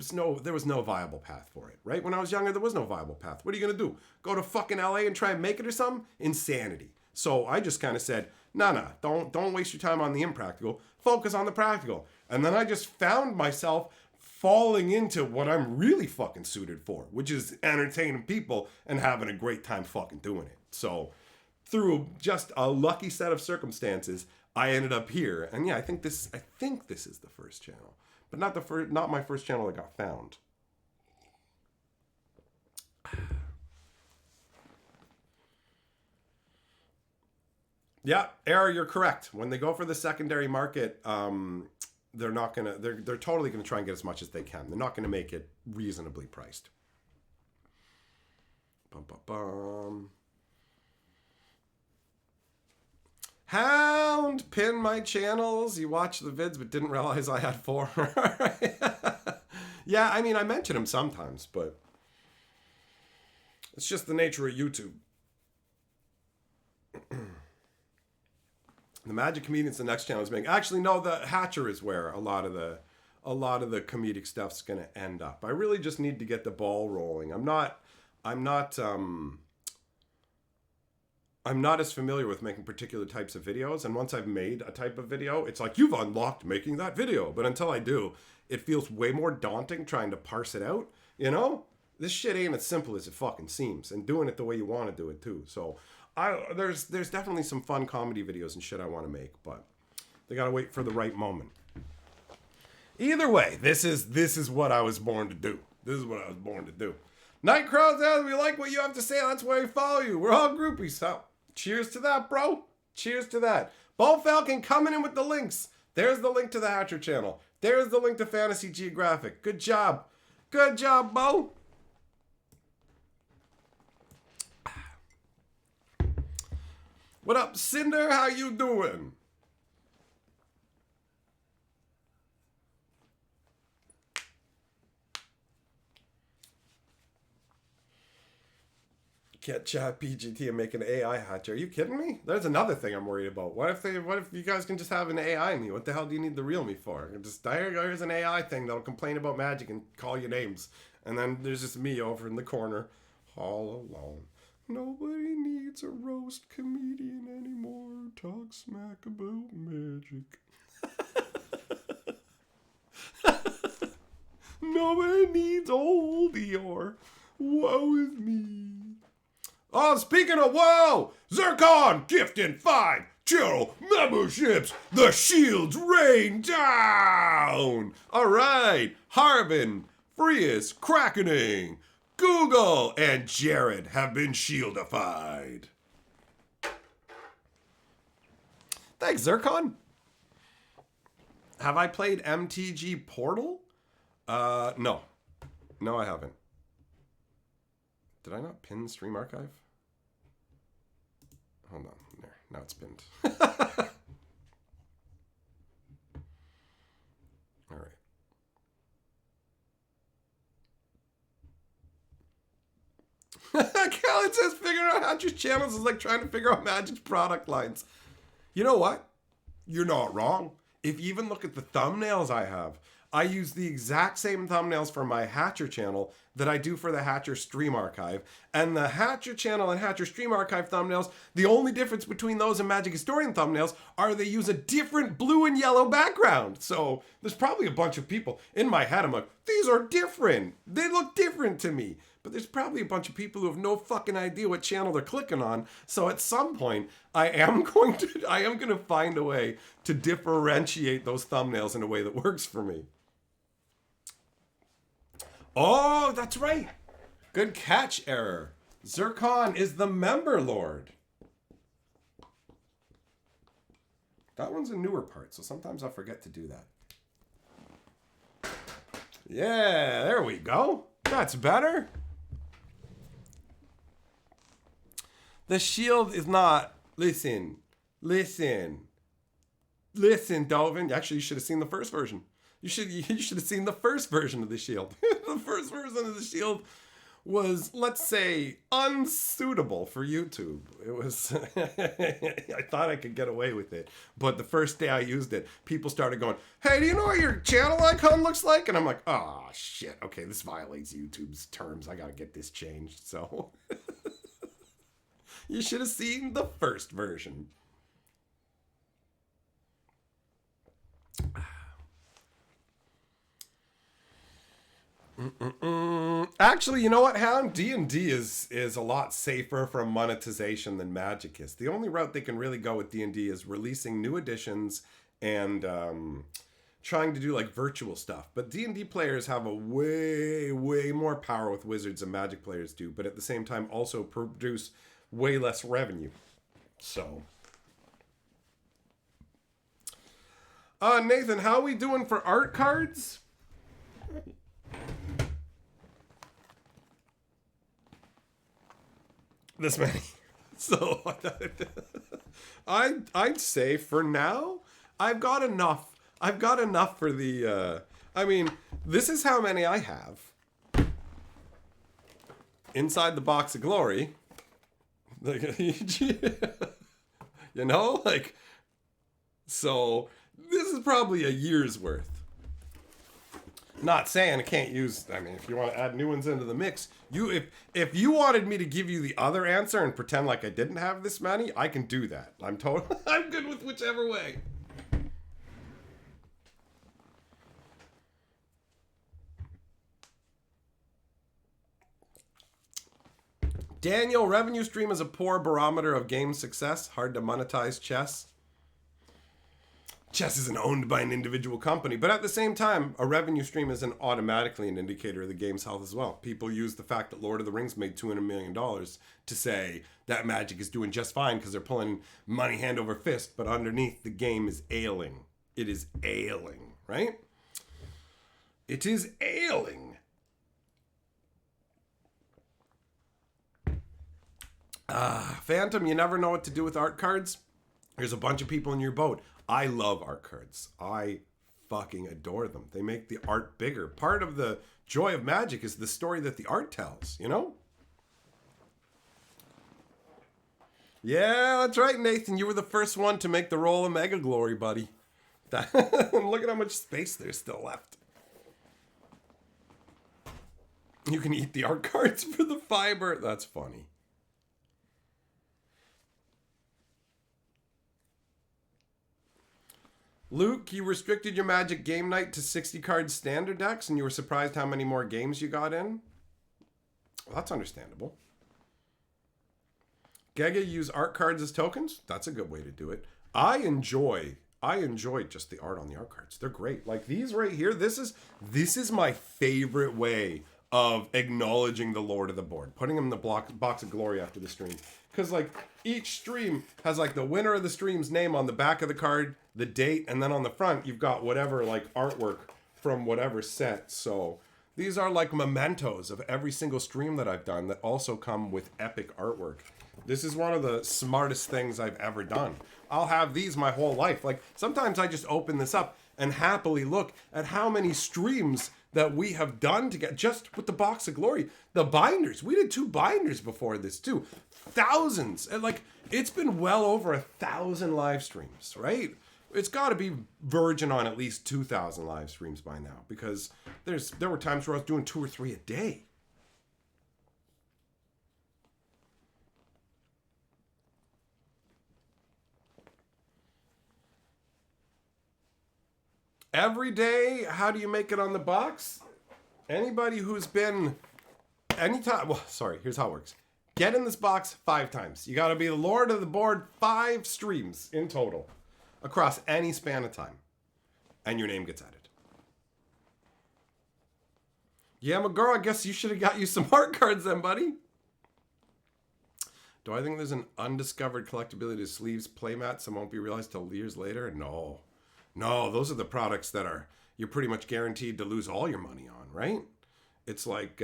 was no viable path for it, right? When I was younger, there was no viable path. What are you going to do? Go to fucking LA and try and make it or something? Insanity. So I just kind of said, nah, don't waste your time on the impractical. Focus on the practical. And then I just found myself falling into what I'm really fucking suited for, which is entertaining people and having a great time fucking doing it. So through just a lucky set of circumstances, I ended up here. And yeah, I think this is the first channel. But not my first channel that got found. Yeah, Error, you're correct. When they go for the secondary market, they're totally gonna try and get as much as they can. They're not gonna make it reasonably priced. Hound, pin my channels. You watch the vids but didn't realize I had 4. Yeah, I mean, I mention them sometimes, but it's just the nature of YouTube. The Magic Comedians, the next channel is making. Actually, no, the Hatcher is where a lot of the comedic stuff's gonna end up. I really just need to get the ball rolling. I'm not as familiar with making particular types of videos, and once I've made a type of video, it's like, you've unlocked making that video. But until I do, it feels way more daunting trying to parse it out, you know? This shit ain't as simple as it fucking seems, and doing it the way you want to do it too. So there's definitely some fun comedy videos and shit I want to make, but they gotta wait for the right moment. Either way, this is what I was born to do. This is what I was born to do. Night Crowds, we like what you have to say. That's why we follow you. We're all groupies, so cheers to that, bro. Cheers to that. Bo Falcon coming in with the links. There's the link to the Hatcher channel. There's the link to Fantasy Geographic. Good job. Good job, Bo. What up, Cinder? How you doing? Get chat PGT and make an AI hatcher. Are you kidding me? There's another thing I'm worried about. What if you guys can just have an AI me? What the hell do you need the real me for? Just here's an AI thing that'll complain about magic and call you names. And then there's just me over in the corner, all alone. Nobody needs a roast comedian anymore. Talk smack about magic. Nobody needs old Eeyore. Woe is me. Oh, speaking of whoa, Zircon gifting 5 channel memberships. The shields rain down. All right, Harbin, Frias, Krakening, Google, and Jared have been shieldified. Thanks, Zircon. Have I played MTG Portal? No. No, I haven't. Did I not pin Stream Archive? Hold on. There. Now it's pinned. All right. Khaled says figuring out Hatcher's channels is like trying to figure out Magic's product lines. You know what? You're not wrong. If you even look at the thumbnails I have, I use the exact same thumbnails for my Hatcher channel that I do for the Hatcher Stream Archive. And the Hatcher channel and Hatcher Stream Archive thumbnails, the only difference between those and Magic Historian thumbnails are they use a different blue and yellow background. So there's probably a bunch of people in my head. I'm like, these are different. They look different to me. But there's probably a bunch of people who have no fucking idea what channel they're clicking on. So at some point, I am going to find a way to differentiate those thumbnails in a way that works for me. Oh, that's right. Good catch, Error. Zircon is the member lord. That one's a newer part, so sometimes I forget to do that. Yeah, there we go. That's better. The shield is not... Listen, Dolvin. Actually, you should have seen the first version. You should have seen the first version of the shield. The first version of the shield was, let's say, unsuitable for YouTube. It was... I thought I could get away with it. But the first day I used it, people started going, hey, do you know what your channel icon looks like? And I'm like, oh, shit. Okay, this violates YouTube's terms. I got to get this changed. So... You should have seen the first version. Actually, you know what, Hound? D&D is a lot safer for monetization than Magic is. The only route they can really go with D&D is releasing new editions and trying to do like virtual stuff. But D&D players have a way more power with Wizards than Magic players do, but at the same time also produce way less revenue. So Nathan, how are we doing for art cards? This many. So I'd say for now I've got enough for the I mean, this is how many I have inside the box of glory. Like, you know, like So this is probably a year's worth. Not saying I can't use. I mean, if you want to add new ones into the mix, if you wanted me to give you the other answer and pretend like I didn't have this many, I can do that. I'm totally. I'm good with whichever way. Daniel, revenue stream is a poor barometer of game success. Hard to monetize chess. Chess isn't owned by an individual company, but at the same time, a revenue stream isn't automatically an indicator of the game's health as well. People use the fact that Lord of the Rings made $200 million to say that Magic is doing just fine because they're pulling money hand over fist, but underneath the game is ailing. It is ailing, right? It is ailing. Phantom, you never know what to do with art cards. There's a bunch of people in your boat. I love art cards. I fucking adore them. They make the art bigger. Part of the joy of Magic is the story that the art tells, you know? Yeah, that's right, Nathan. You were the first one to make the roll of Mega Glory, buddy. Look at how much space there's still left. You can eat the art cards for the fiber. That's funny. Luke, you restricted your Magic game night to 60 card standard decks and you were surprised how many more games you got in? Well, that's understandable. Gega, use art cards as tokens? That's a good way to do it. I enjoy just the art on the art cards. They're great. Like these right here, this is my favorite way of acknowledging the Lord of the board. Putting him in the box of glory after the stream. Because like each stream has like the winner of the stream's name on the back of the card, the date, and then on the front you've got whatever like artwork from whatever set. So these are like mementos of every single stream that I've done that also come with epic artwork. This is one of the smartest things I've ever done. I'll have these my whole life. Like sometimes I just open this up and happily look at how many streams that we have done to get just with the box of glory. The binders, we did 2 binders before this too. Thousands, and like it's been well over 1,000 live streams, right? It's got to be verging on at least 2,000 live streams by now because there were times where I was doing 2 or 3 a day. Every day, how do you make it on the box? Anybody who's been anytime, well, sorry, here's how it works. Get in this box 5 times. You got to be the Lord of the board 5 streams in total across any span of time. And your name gets added. Yeah, McGraw, I guess you should have got you some art cards then, buddy. Do I think there's an undiscovered collectability to sleeves playmats that won't be realized till years later? No. No, those are the products that you're pretty much guaranteed to lose all your money on, right? It's like,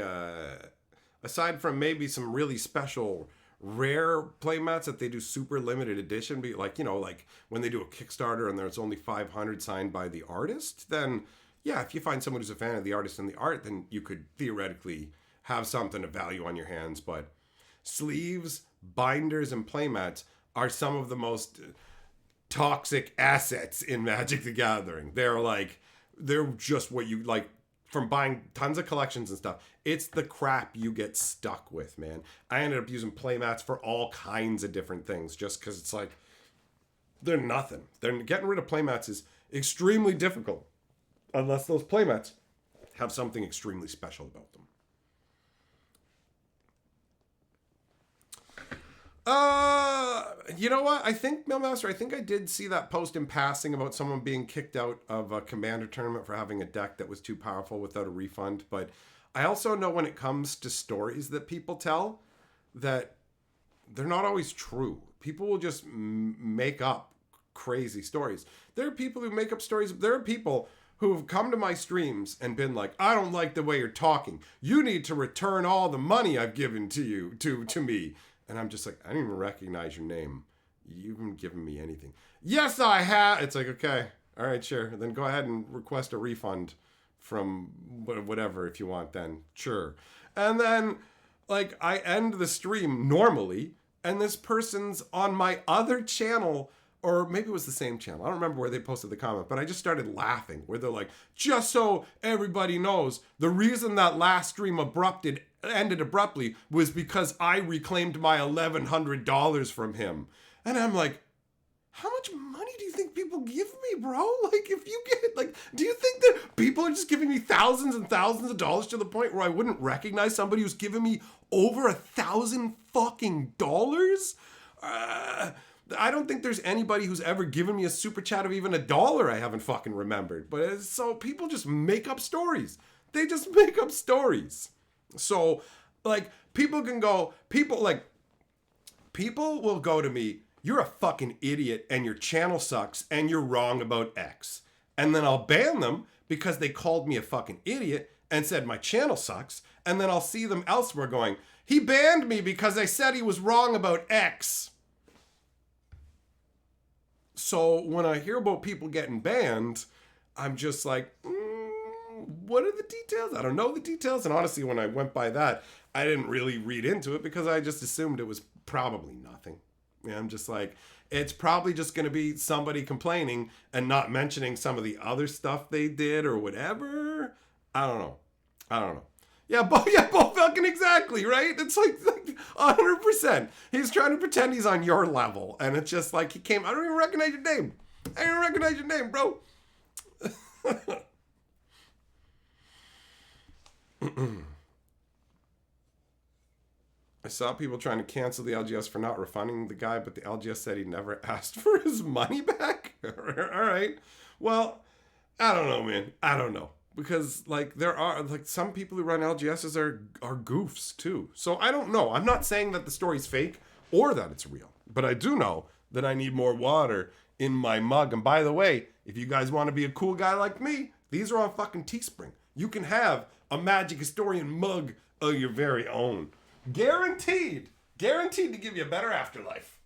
aside from maybe some really special rare playmats that they do super limited edition, be like, you know, like when they do a Kickstarter and there's only 500 signed by the artist, then yeah, if you find someone who's a fan of the artist and the art, then you could theoretically have something of value on your hands. But sleeves, binders, and playmats are some of the most toxic assets in Magic the Gathering. They're just what you like from buying tons of collections and stuff. It's the crap you get stuck with, man. I ended up using playmats for all kinds of different things just because it's like they're nothing. Getting rid of playmats is extremely difficult unless those playmats have something extremely special about them. You know what? I think, Millmaster, I think I did see that post in passing about someone being kicked out of a Commander tournament for having a deck that was too powerful without a refund. But I also know when it comes to stories that people tell that they're not always true. People will just make up crazy stories. There are people who make up stories. There are people who have come to my streams and been like, I don't like the way you're talking. You need to return all the money I've given to you, to me. And I'm just like, I don't even recognize your name. You haven't given me anything. Yes, I have. It's like, okay, all right, sure. Then go ahead and request a refund from whatever if you want then. Sure. And then, like, I end the stream normally, and this person's on my other channel or maybe it was the same channel. I don't remember where they posted the comment, but I just started laughing where they're like, just so everybody knows, the reason that last stream ended abruptly was because I reclaimed my $1,100 from him. And I'm like, how much money do you think people give me, bro? Like, if you get, like, do you think that people are just giving me thousands and thousands of dollars to the point where I wouldn't recognize somebody who's giving me over $1,000 fucking dollars? I don't think there's anybody who's ever given me a super chat of even $1 I haven't fucking remembered. But so people just make up stories. They just make up stories. So, like, people will go to me, you're a fucking idiot and your channel sucks and you're wrong about X. And then I'll ban them because they called me a fucking idiot and said my channel sucks. And then I'll see them elsewhere going, he banned me because I said he was wrong about X. So when I hear about people getting banned, I'm just like, what are the details? I don't know the details. And honestly, when I went by that, I didn't really read into it because I just assumed it was probably nothing. And I'm just like, it's probably just going to be somebody complaining and not mentioning some of the other stuff they did or whatever. I don't know. Yeah, both fucking exactly, right? It's like 100%. He's trying to pretend he's on your level. And it's just like, I don't even recognize your name. I don't even recognize your name, bro. I saw people trying to cancel the LGS for not refunding the guy, but the LGS said he never asked for his money back. All right. Well, I don't know, man. I don't know. Because, like, there are, like, some people who run LGSs are goofs, too. So I don't know. I'm not saying that the story's fake or that it's real. But I do know that I need more water in my mug. And by the way, if you guys want to be a cool guy like me, these are on fucking Teespring. You can have a Magic Historian mug of your very own. Guaranteed to give you a better afterlife.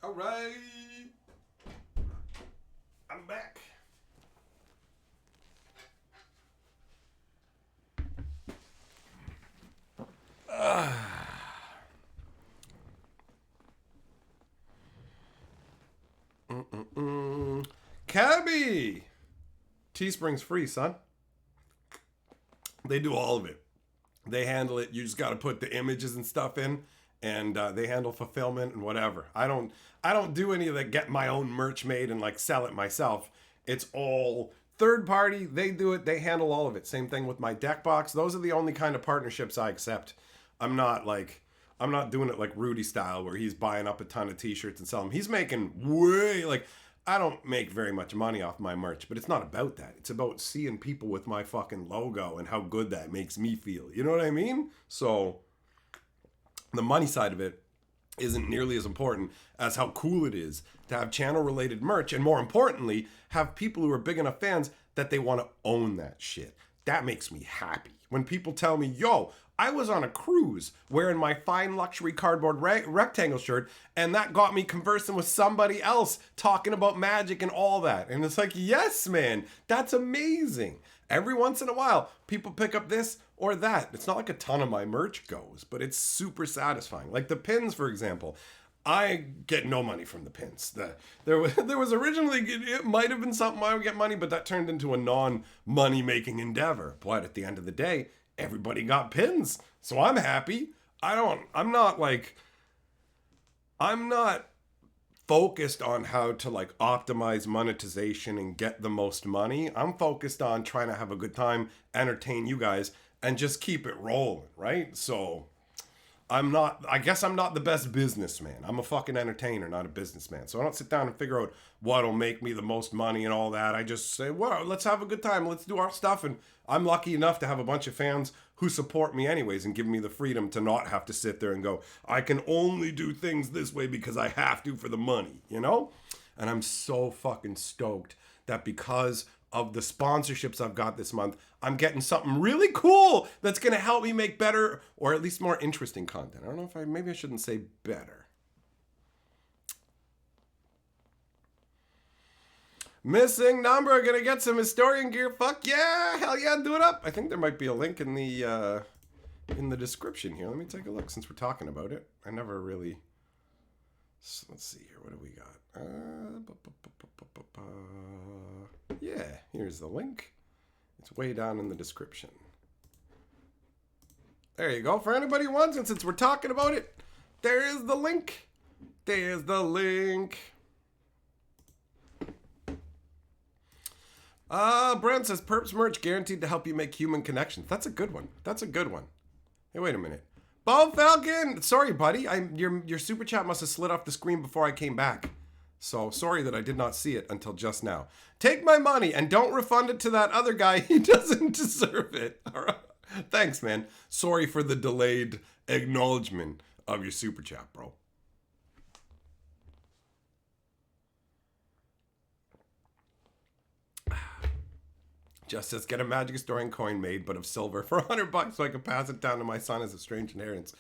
All right. I'm back. Cabby! Teespring's free, son. They do all of it. They handle it. You just got to put the images and stuff in, and they handle fulfillment and whatever. I don't do any of that. Get my own merch made and like sell it myself. It's all third party. They do it. They handle all of it. Same thing with my deck box. Those are the only kind of partnerships I accept. I'm not doing it like Rudy style where he's buying up a ton of t-shirts and selling them. He's making way like. I don't make very much money off my merch, but it's not about that. It's about seeing people with my fucking logo and how good that makes me feel. You know what I mean? So the money side of it isn't nearly as important as how cool it is to have channel related merch, and more importantly, have people who are big enough fans that they want to own that shit. That makes me happy. When people tell me, yo, I was on a cruise wearing my fine luxury cardboard rectangle shirt, and that got me conversing with somebody else talking about magic and all that. And it's like, yes, man, that's amazing. Every once in a while, people pick up this or that. It's not like a ton of my merch goes, but it's super satisfying. Like the pins, for example. I get no money from the pins. There was originally, it might have been something I would get money, but that turned into a non-money making endeavor. But at the end of the day, everybody got pins. So I'm happy. I'm not focused on how to like optimize monetization and get the most money. I'm focused on trying to have a good time, entertain you guys, and just keep it rolling, right? So I guess I'm not the best businessman. I'm a fucking entertainer, not a businessman. So I don't sit down and figure out what'll make me the most money and all that. I just say, well, let's have a good time. Let's do our stuff. And I'm lucky enough to have a bunch of fans who support me anyways and give me the freedom to not have to sit there and go, I can only do things this way because I have to for the money, you know? And I'm so fucking stoked that because of the sponsorships I've got this month, I'm getting something really cool that's going to help me make better or at least more interesting content. I don't know if maybe I shouldn't say better. Missing number, gonna get some historian gear. Fuck yeah, hell yeah, do it up. I think there might be a link in the description here. Let me take a look since we're talking about it. I never really. So let's see here. What do we got? Yeah, here's the link. It's way down in the description. There you go. For anybody who wants it, since we're talking about it, there is the link. There's the link. Brent says, Perps merch guaranteed to help you make human connections. That's a good one. That's a good one. Hey, wait a minute. Bo Falcon! Sorry, buddy. Your super chat must have slid off the screen before I came back. So, sorry that I did not see it until just now. Take my money and don't refund it to that other guy. He doesn't deserve it. All right. Thanks, man. Sorry for the delayed acknowledgement of your super chat, bro. Just says, get a Magic Historian coin made, but of silver for $100 so I can pass it down to my son as a strange inheritance.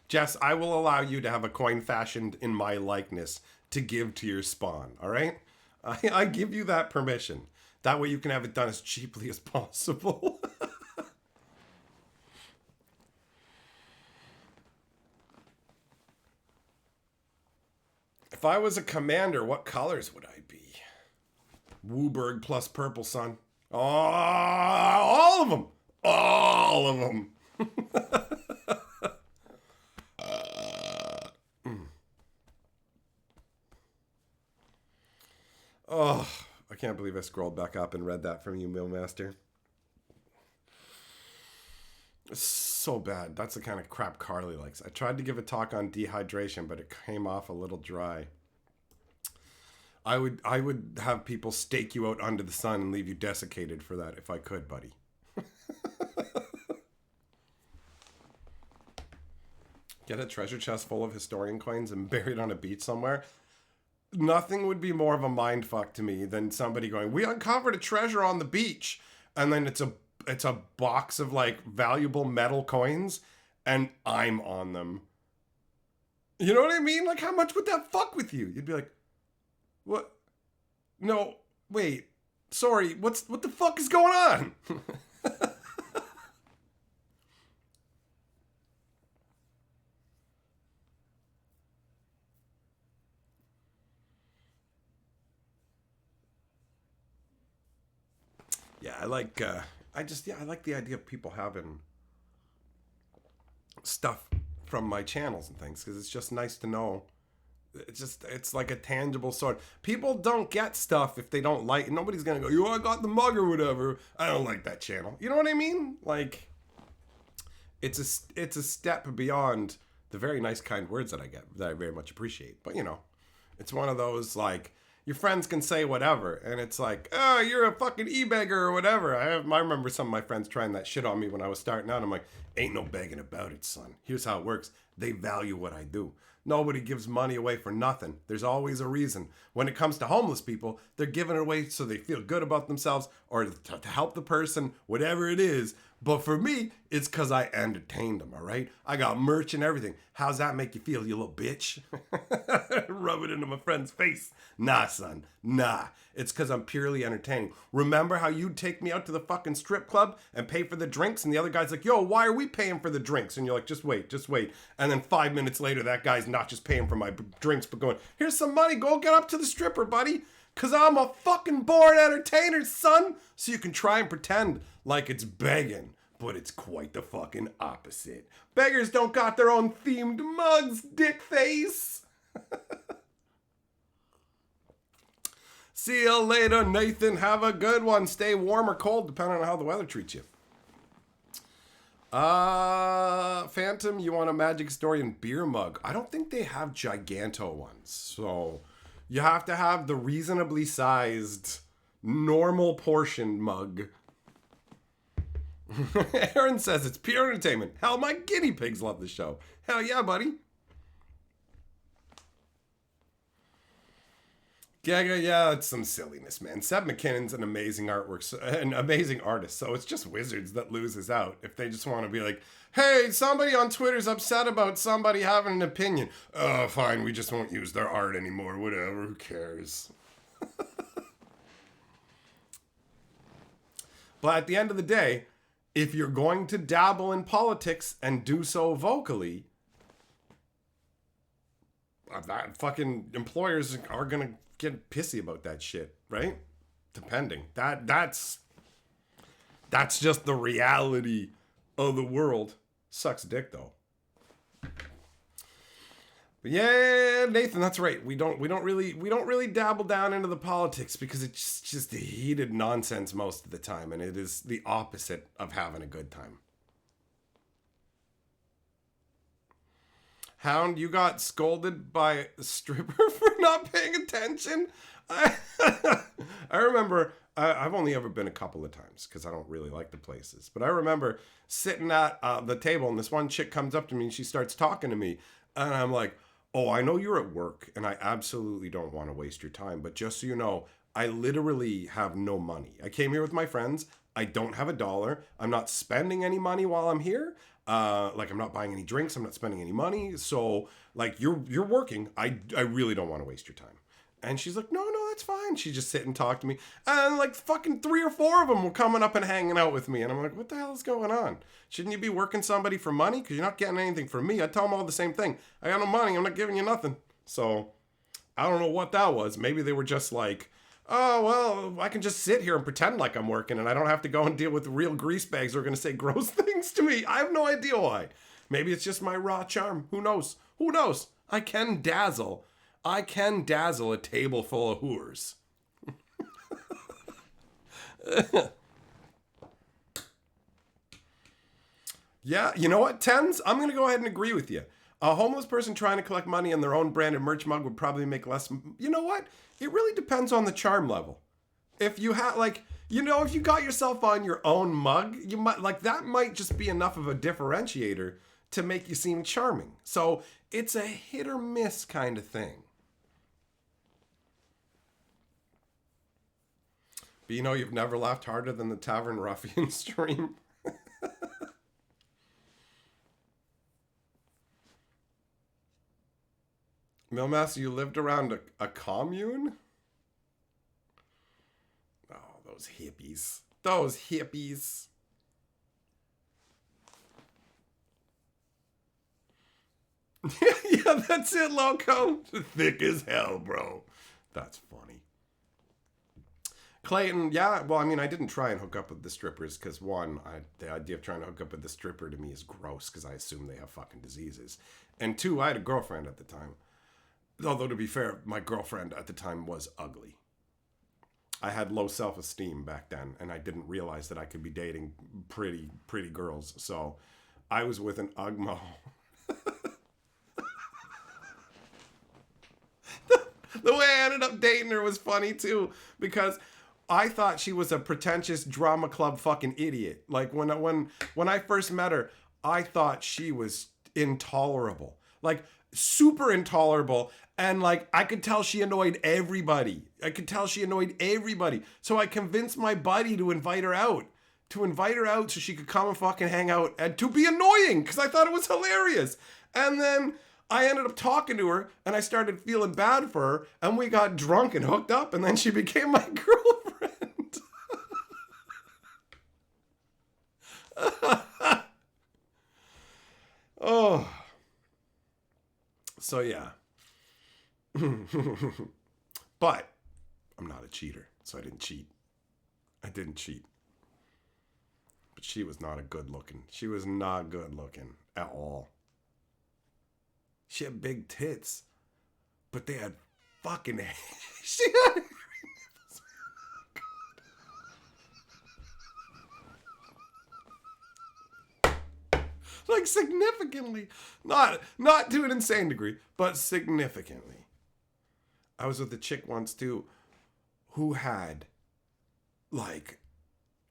Jess, I will allow you to have a coin fashioned in my likeness to give to your spawn, all right? I give you that permission. That way you can have it done as cheaply as possible. If I was a commander, what colors would I be? Wooburg plus purple, son. Oh, all of them. All of them. Oh, I can't believe I scrolled back up and read that from you, Millmaster. So bad. That's the kind of crap Carly likes. I tried to give a talk on dehydration, but it came off a little dry. I would have people stake you out under the sun and leave you desiccated for that if I could, buddy. Get a treasure chest full of historian coins and bury it on a beach somewhere. Nothing would be more of a mindfuck to me than somebody going, we uncovered a treasure on the beach, and then it's a box of like valuable metal coins and I'm on them. You know what I mean? Like, how much would that fuck with you? You'd be like, what? No, wait. Sorry, what the fuck is going on? Yeah, I like the idea of people having stuff from my channels and things because it's just nice to know. It's like a tangible sort. People don't get stuff if they don't like. Nobody's gonna go, "Yo, I got the mug or whatever. I don't like that channel." You know what I mean? Like, it's a step beyond the very nice, kind words that I get that I very much appreciate. But it's one of those like your friends can say whatever, and it's like, "Oh, you're a fucking e-beggar or whatever." I remember some of my friends trying that shit on me when I was starting out. I'm like, "Ain't no begging about it, son. Here's how it works. They value what I do." Nobody gives money away for nothing. There's always a reason. When it comes to homeless people, they're giving it away so they feel good about themselves or to help the person, whatever it is. But for me, it's because I entertained them, all right? I got merch and everything. How's that make you feel, you little bitch? Rub it into my friend's face. Nah, son. Nah. It's because I'm purely entertaining. Remember how you'd take me out to the fucking strip club and pay for the drinks? And the other guy's like, "Yo, why are we paying for the drinks?" And you're like, just wait, just wait. And then 5 minutes later, that guy's not just paying for my drinks, but going, "Here's some money. Go get up to the stripper, buddy. Because I'm a fucking born entertainer, son." So you can try and pretend like it's begging, but it's quite the fucking opposite. Beggars don't got their own themed mugs, dick face. See you later, Nathan. Have a good one. Stay warm or cold, depending on how the weather treats you. Phantom, you want a Magic Historian beer mug? I don't think they have giganto ones. So you have to have the reasonably sized, normal portion mug. Aaron says it's pure entertainment. Hell, my guinea pigs love the show. Hell yeah, buddy. Yeah, it's some silliness, man. Seb McKinnon's an amazing artist, so it's just Wizards that loses out if they just want to be like, "Hey, somebody on Twitter's upset about somebody having an opinion. Oh, fine, we just won't use their art anymore. Whatever, who cares?" But at the end of the day, if you're going to dabble in politics and do so vocally, that fucking employers are gonna get pissy about that shit, right? Depending. That's just the reality of the world. Sucks dick though. But yeah, Nathan, that's right. We don't really dabble down into the politics because it's just heated nonsense most of the time, and it is the opposite of having a good time. Hound, you got scolded by a stripper for not paying attention? I, I remember, I've only ever been a couple of times because I don't really like the places. But I remember sitting at the table and this one chick comes up to me and she starts talking to me. And I'm like, "Oh, I know you're at work and I absolutely don't want to waste your time. But just so you know, I literally have no money. I came here with my friends. I don't have a dollar. I'm not spending any money while I'm here. Like I'm not buying any drinks. I'm not spending any money. So like you're working. I really don't want to waste your time." And she's like, "No, that's fine." She just sit and talk to me. And like fucking 3 or 4 of them were coming up and hanging out with me. And I'm like, "What the hell is going on? Shouldn't you be working somebody for money? Because you're not getting anything from me." I tell them all the same thing. "I got no money. I'm not giving you nothing." So I don't know what that was. Maybe they were just like, "Oh, well, I can just sit here and pretend like I'm working and I don't have to go and deal with real grease bags who are going to say gross things to me." I have no idea why. Maybe it's just my raw charm. Who knows? Who knows? I can dazzle. I can dazzle a table full of whores. Yeah, you know what, Tens? I'm going to go ahead and agree with you. A homeless person trying to collect money in their own branded merch mug would probably make less. You know what? It really depends on the charm level. If you have, like, if you got yourself on your own mug, you might, like, that might just be enough of a differentiator to make you seem charming. So it's a hit or miss kind of thing. But you've never laughed harder than the Tavern Ruffian stream. Millmaster, you lived around a commune? Oh, those hippies. Those hippies. Yeah, that's it, Loco. Thick as hell, bro. That's funny. Clayton, yeah, well, I mean, I didn't try and hook up with the strippers because, one, the idea of trying to hook up with the stripper to me is gross because I assume they have fucking diseases. And two, I had a girlfriend at the time. Although, to be fair, my girlfriend at the time was ugly. I had low self-esteem back then, and I didn't realize that I could be dating pretty girls. So I was with an Ugmo. The way I ended up dating her was funny, too, because I thought she was a pretentious drama club fucking idiot. Like, when I first met her, I thought she was intolerable. Like, super intolerable. And, like, I could tell she annoyed everybody. So I convinced my buddy to invite her out. So she could come and fucking hang out and to be annoying because I thought it was hilarious. And then I ended up talking to her and I started feeling bad for her and we got drunk and hooked up and then she became my girlfriend. Oh. So yeah. But I'm not a cheater, so I didn't cheat. But she was not good looking at all. She had big tits, but they had fucking she had like significantly, not to an insane degree, but significantly. I was with a chick once too who had like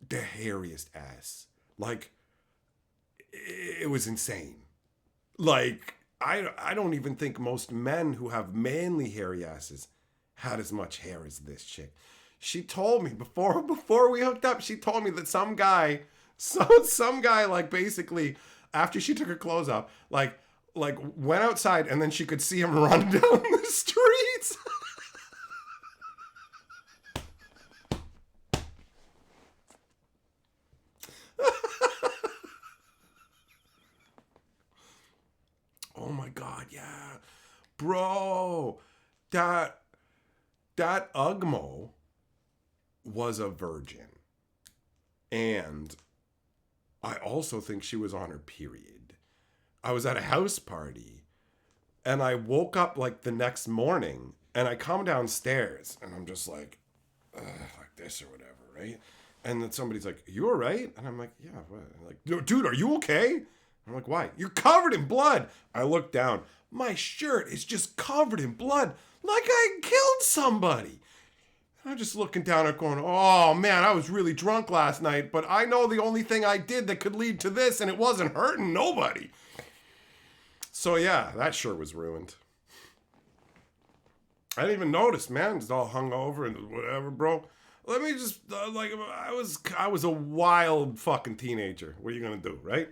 the hairiest ass. Like it was insane. Like I don't even think most men who have manly hairy asses had as much hair as this chick. She told me before we hooked up, she told me that some guy like basically after she took her clothes off, like went outside and then she could see him run down the streets. Oh my God, yeah. Bro, that Ugmo was a virgin. And I also think she was on her period. I was at a house party and I woke up like the next morning and I come downstairs and I'm just like this or whatever, right? And then somebody's like, "You all right?" And I'm like, "Yeah, what?" I'm like, "Dude, are you okay?" I'm like, "Why?" "You're covered in blood." I look down. My shirt is just covered in blood like I killed somebody. I'm just looking down and going, "Oh man, I was really drunk last night, but I know the only thing I did that could lead to this and it wasn't hurting nobody." So yeah, that shirt was ruined. I didn't even notice, man. Just all hung over and whatever, bro. Let me just I was a wild fucking teenager. What are you gonna do, right?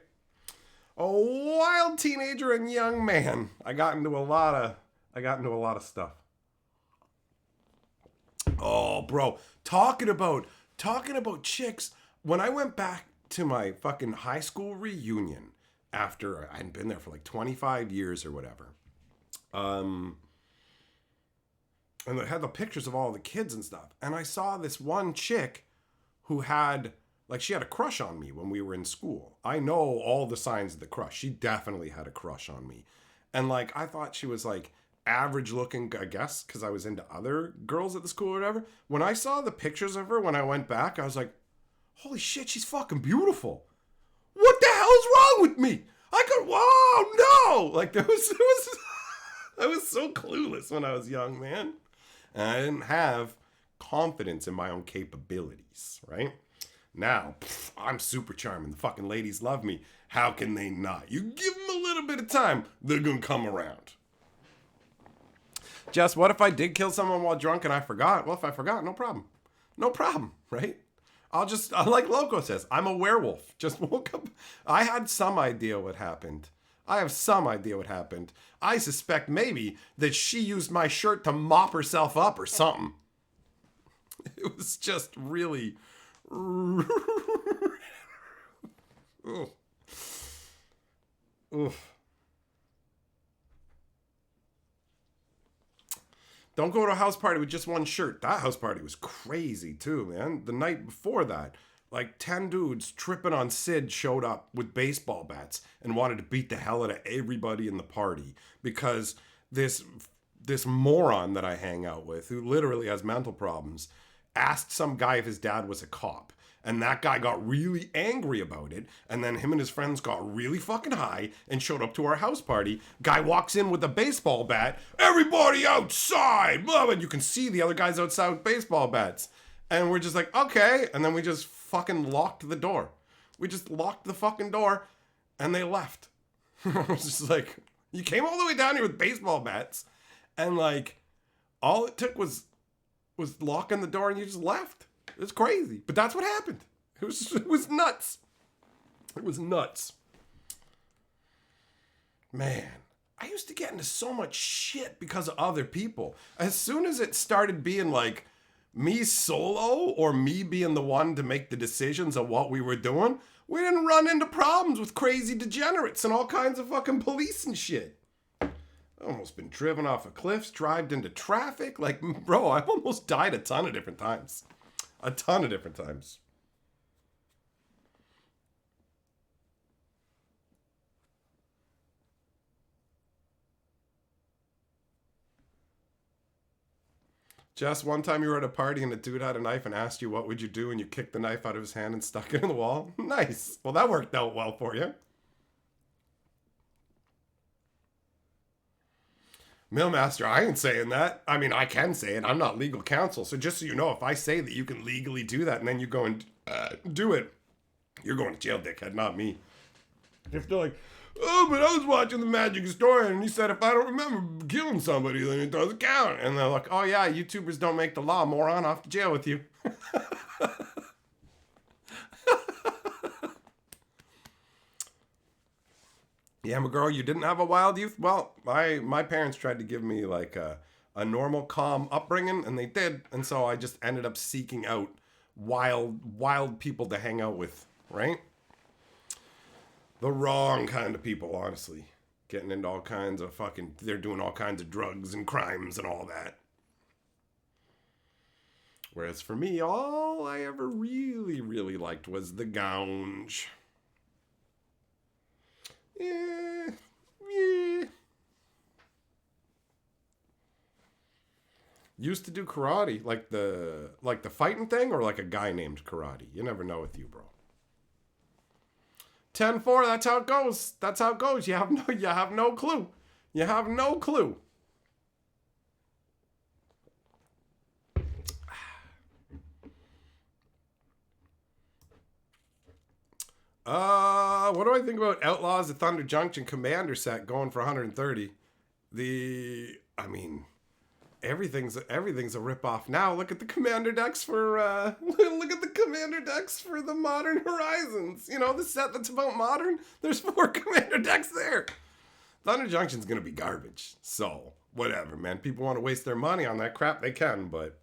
A wild teenager and young man. I got into a lot of stuff. Oh, bro, talking about chicks. When I went back to my fucking high school reunion after I hadn't been there for like 25 years or whatever, and they had the pictures of all the kids and stuff, and I saw this one chick who had she had a crush on me when we were in school. I know all the signs of the crush. She definitely had a crush on me, and like I thought she was like average looking, I guess, because I was into other girls at the school or whatever. When I saw the pictures of her when I went back, I was like, holy shit, she's fucking beautiful. What the hell's wrong with me? Whoa, no! Like, I was so clueless when I was young, man. And I didn't have confidence in my own capabilities, right? Now, I'm super charming. The fucking ladies love me. How can they not? You give them a little bit of time, they're gonna come around. Jess, what if I did kill someone while drunk and I forgot? Well, if I forgot, no problem. No problem, right? I'll like Loco says, I'm a werewolf. Just woke up. I had some idea what happened. I have some idea what happened. I suspect maybe that she used my shirt to mop herself up or something. It was just really... Oof. Oof. Don't go to a house party with just one shirt. That house party was crazy too, man. The night before that, like 10 dudes tripping on Sid showed up with baseball bats and wanted to beat the hell out of everybody in the party because this moron that I hang out with, who literally has mental problems, asked some guy if his dad was a cop. And that guy got really angry about it. And then him and his friends got really fucking high and showed up to our house party. Guy walks in with a baseball bat. Everybody outside! Blah, and you can see the other guys outside with baseball bats. And we're just like, okay. And then we just fucking locked the door. We just locked the fucking door. And they left. I was just like, you came all the way down here with baseball bats. And like, all it took was locking the door and you just left. It's crazy, but that's what happened. It was nuts. It was nuts. Man, I used to get into so much shit because of other people. As soon as it started being like me solo or me being the one to make the decisions of what we were doing, we didn't run into problems with crazy degenerates and all kinds of fucking police and shit. Almost been driven off of cliffs, drived into traffic. Like, bro, I've almost died a ton of different times. A ton of different times. Jess, one time you were at a party and a dude had a knife and asked you what would you do and you kicked the knife out of his hand and stuck it in the wall. Nice. Well, that worked out well for you. Millmaster, I ain't saying that. I mean, I can say it. I'm not legal counsel. So just so you know, if I say that you can legally do that and then you go and do it, you're going to jail, dickhead, not me. If they're like, oh, but I was watching The Magic Historian and he said if I don't remember killing somebody, then it doesn't count. And they're like, oh yeah, YouTubers don't make the law, moron, off to jail with you. Yeah, my girl, you didn't have a wild youth? Well, my parents tried to give me like a normal, calm upbringing, and they did. And so I just ended up seeking out wild people to hang out with, right? The wrong kind of people, honestly. Getting into all kinds of they're doing all kinds of drugs and crimes and all that. Whereas for me, all I ever really, really liked was the gounge. Yeah. Used to do karate, like the fighting thing, or like a guy named Karate. You never know with you, bro. 10-4, that's how it goes. That's how it goes. You have no clue. You have no clue. What do I think about Outlaws, the Thunder Junction Commander set going for 130? Everything's a ripoff now. Look at the Commander decks for the Modern Horizons. You know, the set that's about modern. There's 4 Commander decks there. Thunder Junction's gonna be garbage. So whatever, man. People want to waste their money on that crap, they can, but.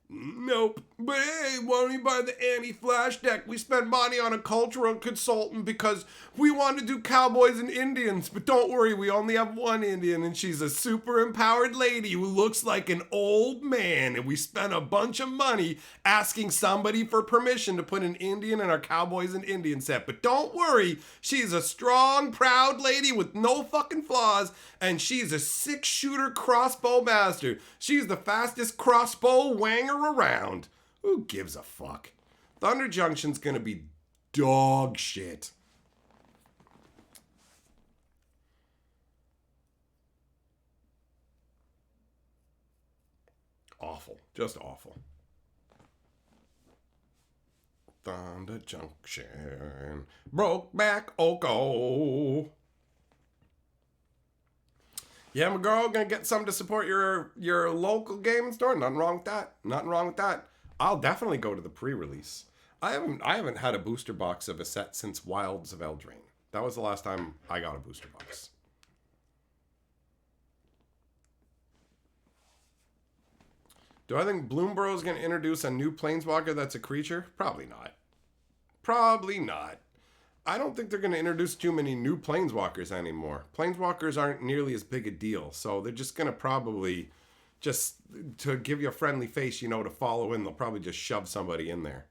Nope. But hey, why don't you buy the anti-flash deck? We spent money on a cultural consultant because we want to do cowboys and Indians. But don't worry, we only have one Indian and she's a super empowered lady who looks like an old man. And we spent a bunch of money asking somebody for permission to put an Indian in our cowboys and Indian set. But don't worry, she's a strong, proud lady with no fucking flaws. And she's a 6-shooter crossbow master. She's the fastest crossbow wanger around. Who gives a fuck? Thunder Junction's gonna be dog shit. Awful. Just awful. Thunder Junction. Brokeback Oko. Yeah, my girl, gonna get something to support your local gaming store. Nothing wrong with that. Nothing wrong with that. I'll definitely go to the pre-release. I haven't had a booster box of a set since Wilds of Eldraine. That was the last time I got a booster box. Do I think Bloomburrow's going to introduce a new planeswalker that's a creature? Probably not. Probably not. I don't think they're going to introduce too many new planeswalkers anymore. Planeswalkers aren't nearly as big a deal, so they're just going to probably, just to give you a friendly face, you know, to follow in, they'll probably just shove somebody in there.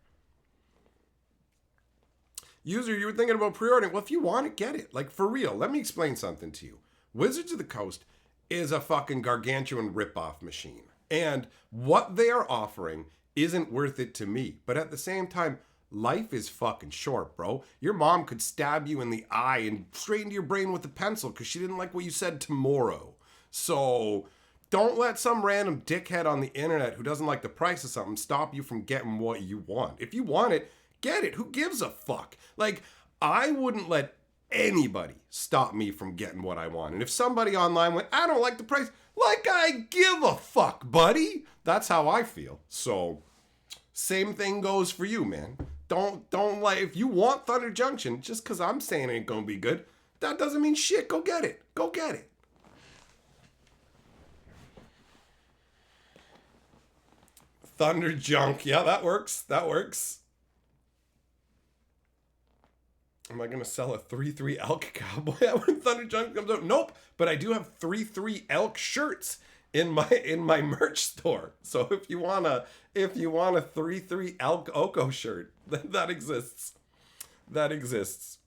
User, you were thinking about pre-ordering. Well, if you want it, get it. Like, for real, let me explain something to you. Wizards of the Coast is a fucking gargantuan ripoff machine. And what they are offering isn't worth it to me. But at the same time, life is fucking short, bro. Your mom could stab you in the eye and straight into your brain with a pencil because she didn't like what you said tomorrow. So don't let some random dickhead on the internet who doesn't like the price of something stop you from getting what you want. If you want it, get it. Who gives a fuck? Like, I wouldn't let anybody stop me from getting what I want. And if somebody online went, I don't like the price, like I give a fuck, buddy. That's how I feel. So same thing goes for you, man. Don't like, if you want Thunder Junction, just because I'm saying it ain't gonna be good, that doesn't mean shit. Go get it. Go get it. Thunder Junk. Yeah, that works. That works. Am I going to sell a 3-3 elk cowboy when Thunder Junk comes out? Nope. But I do have 3-3 elk shirts in my merch store. So if you want a 3-3 elk Oko shirt, that exists. That exists.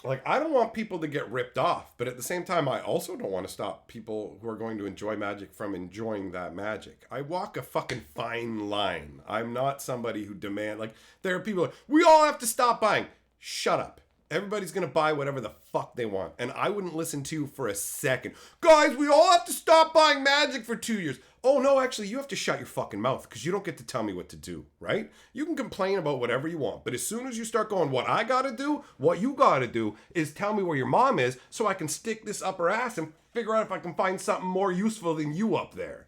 Like, I don't want people to get ripped off, but at the same time, I also don't want to stop people who are going to enjoy magic from enjoying that magic. I walk a fucking fine line. I'm not somebody who demand, like, there are people like, we all have to stop buying. Shut up. Everybody's going to buy whatever the fuck they want. And I wouldn't listen to you for a second. Guys, we all have to stop buying magic for 2 years. Oh, no, actually, you have to shut your fucking mouth because you don't get to tell me what to do, right? You can complain about whatever you want. But as soon as you start going, what I got to do, what you got to do is tell me where your mom is so I can stick this up her ass and figure out if I can find something more useful than you up there.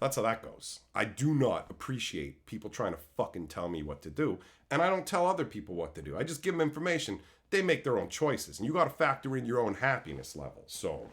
That's how that goes. I do not appreciate people trying to fucking tell me what to do. And I don't tell other people what to do. I just give them information. They make their own choices. And you got to factor in your own happiness level. So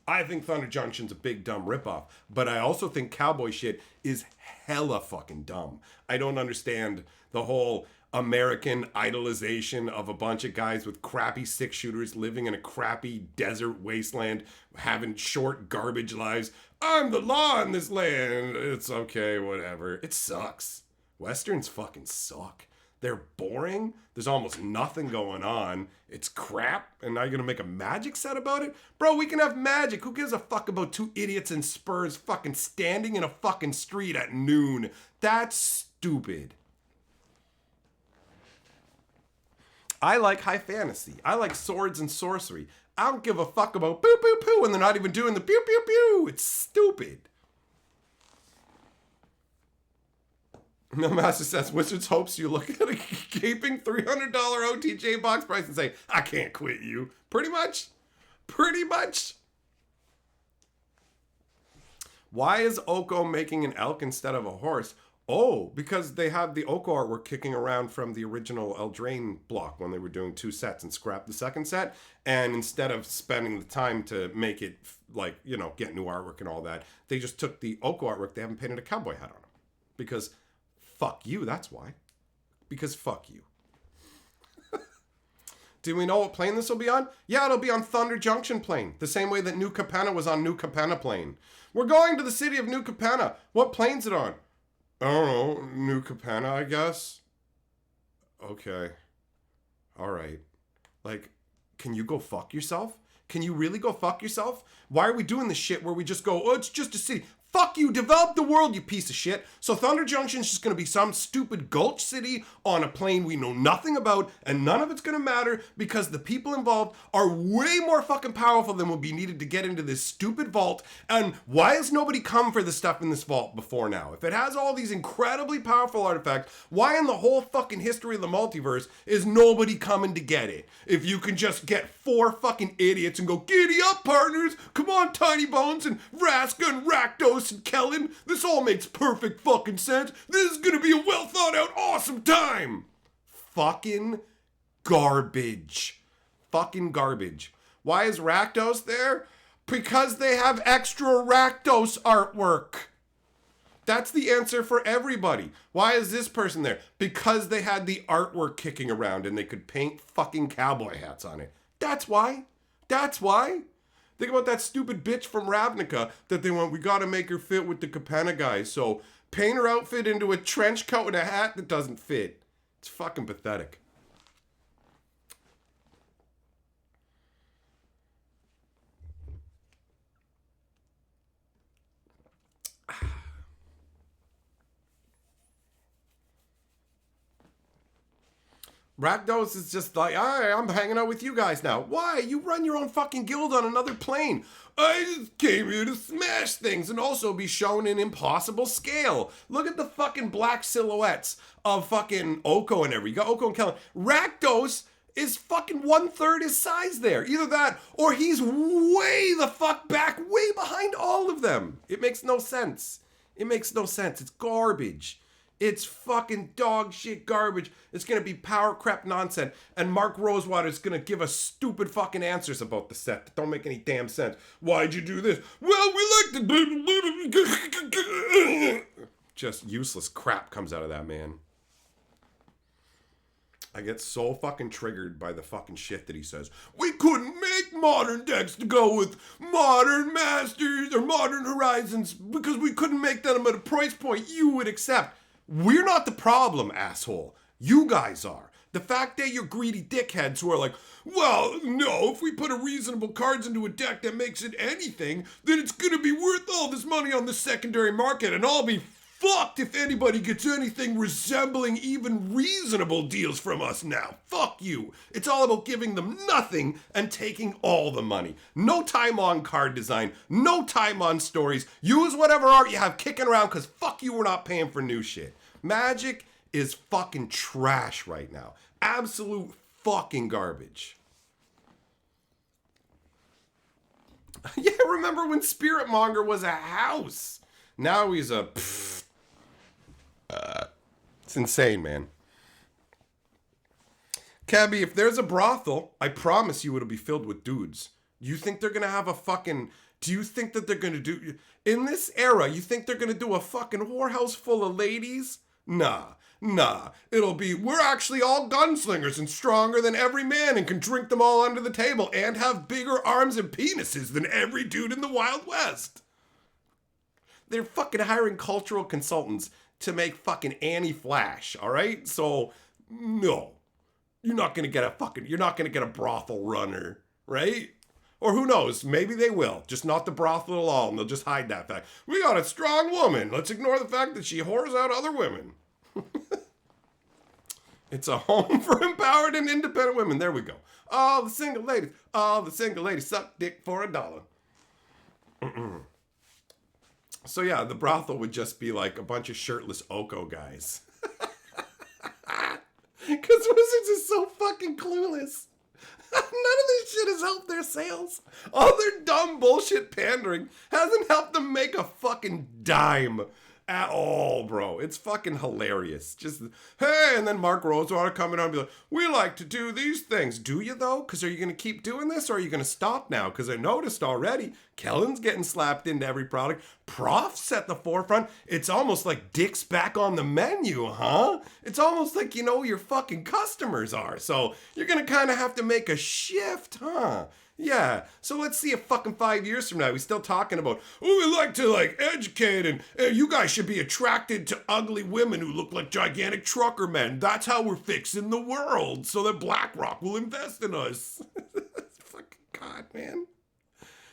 I think Thunder Junction's a big dumb ripoff. But I also think cowboy shit is hella fucking dumb. I don't understand the whole American idolization of a bunch of guys with crappy six shooters living in a crappy desert wasteland, having short garbage lives. I'm the law in this land. It's okay, whatever. It sucks. Westerns fucking suck. They're boring. There's almost nothing going on. It's crap. And now you're going to make a magic set about it? Bro, we can have magic. Who gives a fuck about two idiots in spurs fucking standing in a fucking street at noon? That's stupid. I like high fantasy. I like swords and sorcery. I don't give a fuck about pew pew pew when they're not even doing the pew pew pew. It's stupid. No Master says, Wizards hopes you look at a gaping $300 OTJ box price and say, I can't quit you. Pretty much. Pretty much. Why is Oko making an elk instead of a horse? Oh, because they have the Oko artwork kicking around from the original Eldraine block when they were doing 2 sets and scrapped the second set. And instead of spending the time to make it, like, you know, get new artwork and all that, they just took the Oko artwork. They haven't painted a cowboy hat on them. Because fuck you, that's why. Because fuck you. Do we know what plane this will be on? Yeah, it'll be on Thunder Junction plane. The same way that New Capenna was on New Capenna plane. We're going to the city of New Capenna. What plane's it on? I don't know, New Capenna, I guess. Okay. All right. Like, can you go fuck yourself? Can you really go fuck yourself? Why are we doing this shit where we just go, oh, it's just a city? Fuck you, develop the world, you piece of shit. So Thunder Junction's just gonna be some stupid gulch city on a plane we know nothing about, and none of it's gonna matter because the people involved are way more fucking powerful than will be needed to get into this stupid vault. And why has nobody come for the stuff in this vault before now? If it has all these incredibly powerful artifacts, why in the whole fucking history of the multiverse is nobody coming to get it? If you can just get 4 fucking idiots and go, giddy up, partners, come on, Tiny Bones and Vraska and Rakdos Rakdos and Kellen. This all makes perfect fucking sense. This is gonna be a well thought out, awesome time. Fucking garbage. Fucking garbage. Why is Rakdos there? Because they have extra Rakdos artwork. That's the answer for everybody. Why is this person there? Because they had the artwork kicking around and they could paint fucking cowboy hats on it. That's why. That's why. Think about that stupid bitch from Ravnica that they went, we gotta make her fit with the Capenna guys. So paint her outfit into a trench coat and a hat that doesn't fit. It's fucking pathetic. Rakdos is just like, all right, I'm hanging out with you guys now. Why? You run your own fucking guild on another plane. I just came here to smash things and also be shown in impossible scale. Look at the fucking black silhouettes of fucking Oko and everything. You got Oko and Kellen. Rakdos is fucking 1/3 his size there. Either that or he's way the fuck back, way behind all of them. It makes no sense. It makes no sense. It's garbage. It's fucking dog shit garbage. It's going to be power crap nonsense. And Mark Rosewater is going to give us stupid fucking answers about the set that don't make any damn sense. Why'd you do this? Well, we like to... Just useless crap comes out of that man. I get so fucking triggered by the fucking shit that he says. We couldn't make modern decks to go with modern masters or modern horizons because we couldn't make them at a price point you would accept. We're not the problem, asshole. You guys are. The fact that you're greedy dickheads who are like, well, no, if we put a reasonable cards into a deck that makes it anything, then it's gonna be worth all this money on the secondary market, and I'll be fucked if anybody gets anything resembling even reasonable deals from us now. Fuck you. It's all about giving them nothing and taking all the money. No time on card design. No time on stories. Use whatever art you have kicking around because fuck you, we're not paying for new shit. Magic is fucking trash right now. Absolute fucking garbage. Yeah, remember when Spirit Monger was a house? Now he's a... it's insane, man. Cabby, if there's a brothel, I promise you it'll be filled with dudes. You think they're gonna have a fucking... Do you think that they're gonna do... In this era, you think they're gonna do a fucking whorehouse full of ladies? Nah. It'll be, we're actually all gunslingers and stronger than every man and can drink them all under the table and have bigger arms and penises than every dude in the Wild West. They're fucking hiring cultural consultants to make fucking Annie Flash, all right? So, no. You're not gonna get a brothel runner, right? Or who knows, maybe they will. Just not the brothel at all, and they'll just hide that fact. We got a strong woman. Let's ignore the fact that she whores out other women. It's a home for empowered and independent women. There we go. All the single ladies suck dick for $1. So yeah, the brothel would just be like a bunch of shirtless Oko guys. Because Wizards is so fucking clueless. None of this shit has helped their sales. All their dumb bullshit pandering hasn't helped them make a fucking dime at all, bro. It's fucking hilarious. Just, hey, and then Mark Rosewater coming on and be like, we like to do these things. Do you, though? Because are you going to keep doing this, or are you going to stop now? Because I noticed already, Kellen's getting slapped into every product. Prof's at the forefront. It's almost like Dick's back on the menu, huh? It's almost like you know who your fucking customers are. So you're going to kind of have to make a shift, huh? Yeah, so let's see if fucking 5 years from now we're still talking about, oh, we like to educate and you guys should be attracted to ugly women who look like gigantic trucker men. That's how we're fixing the world so that BlackRock will invest in us. Fucking God, man.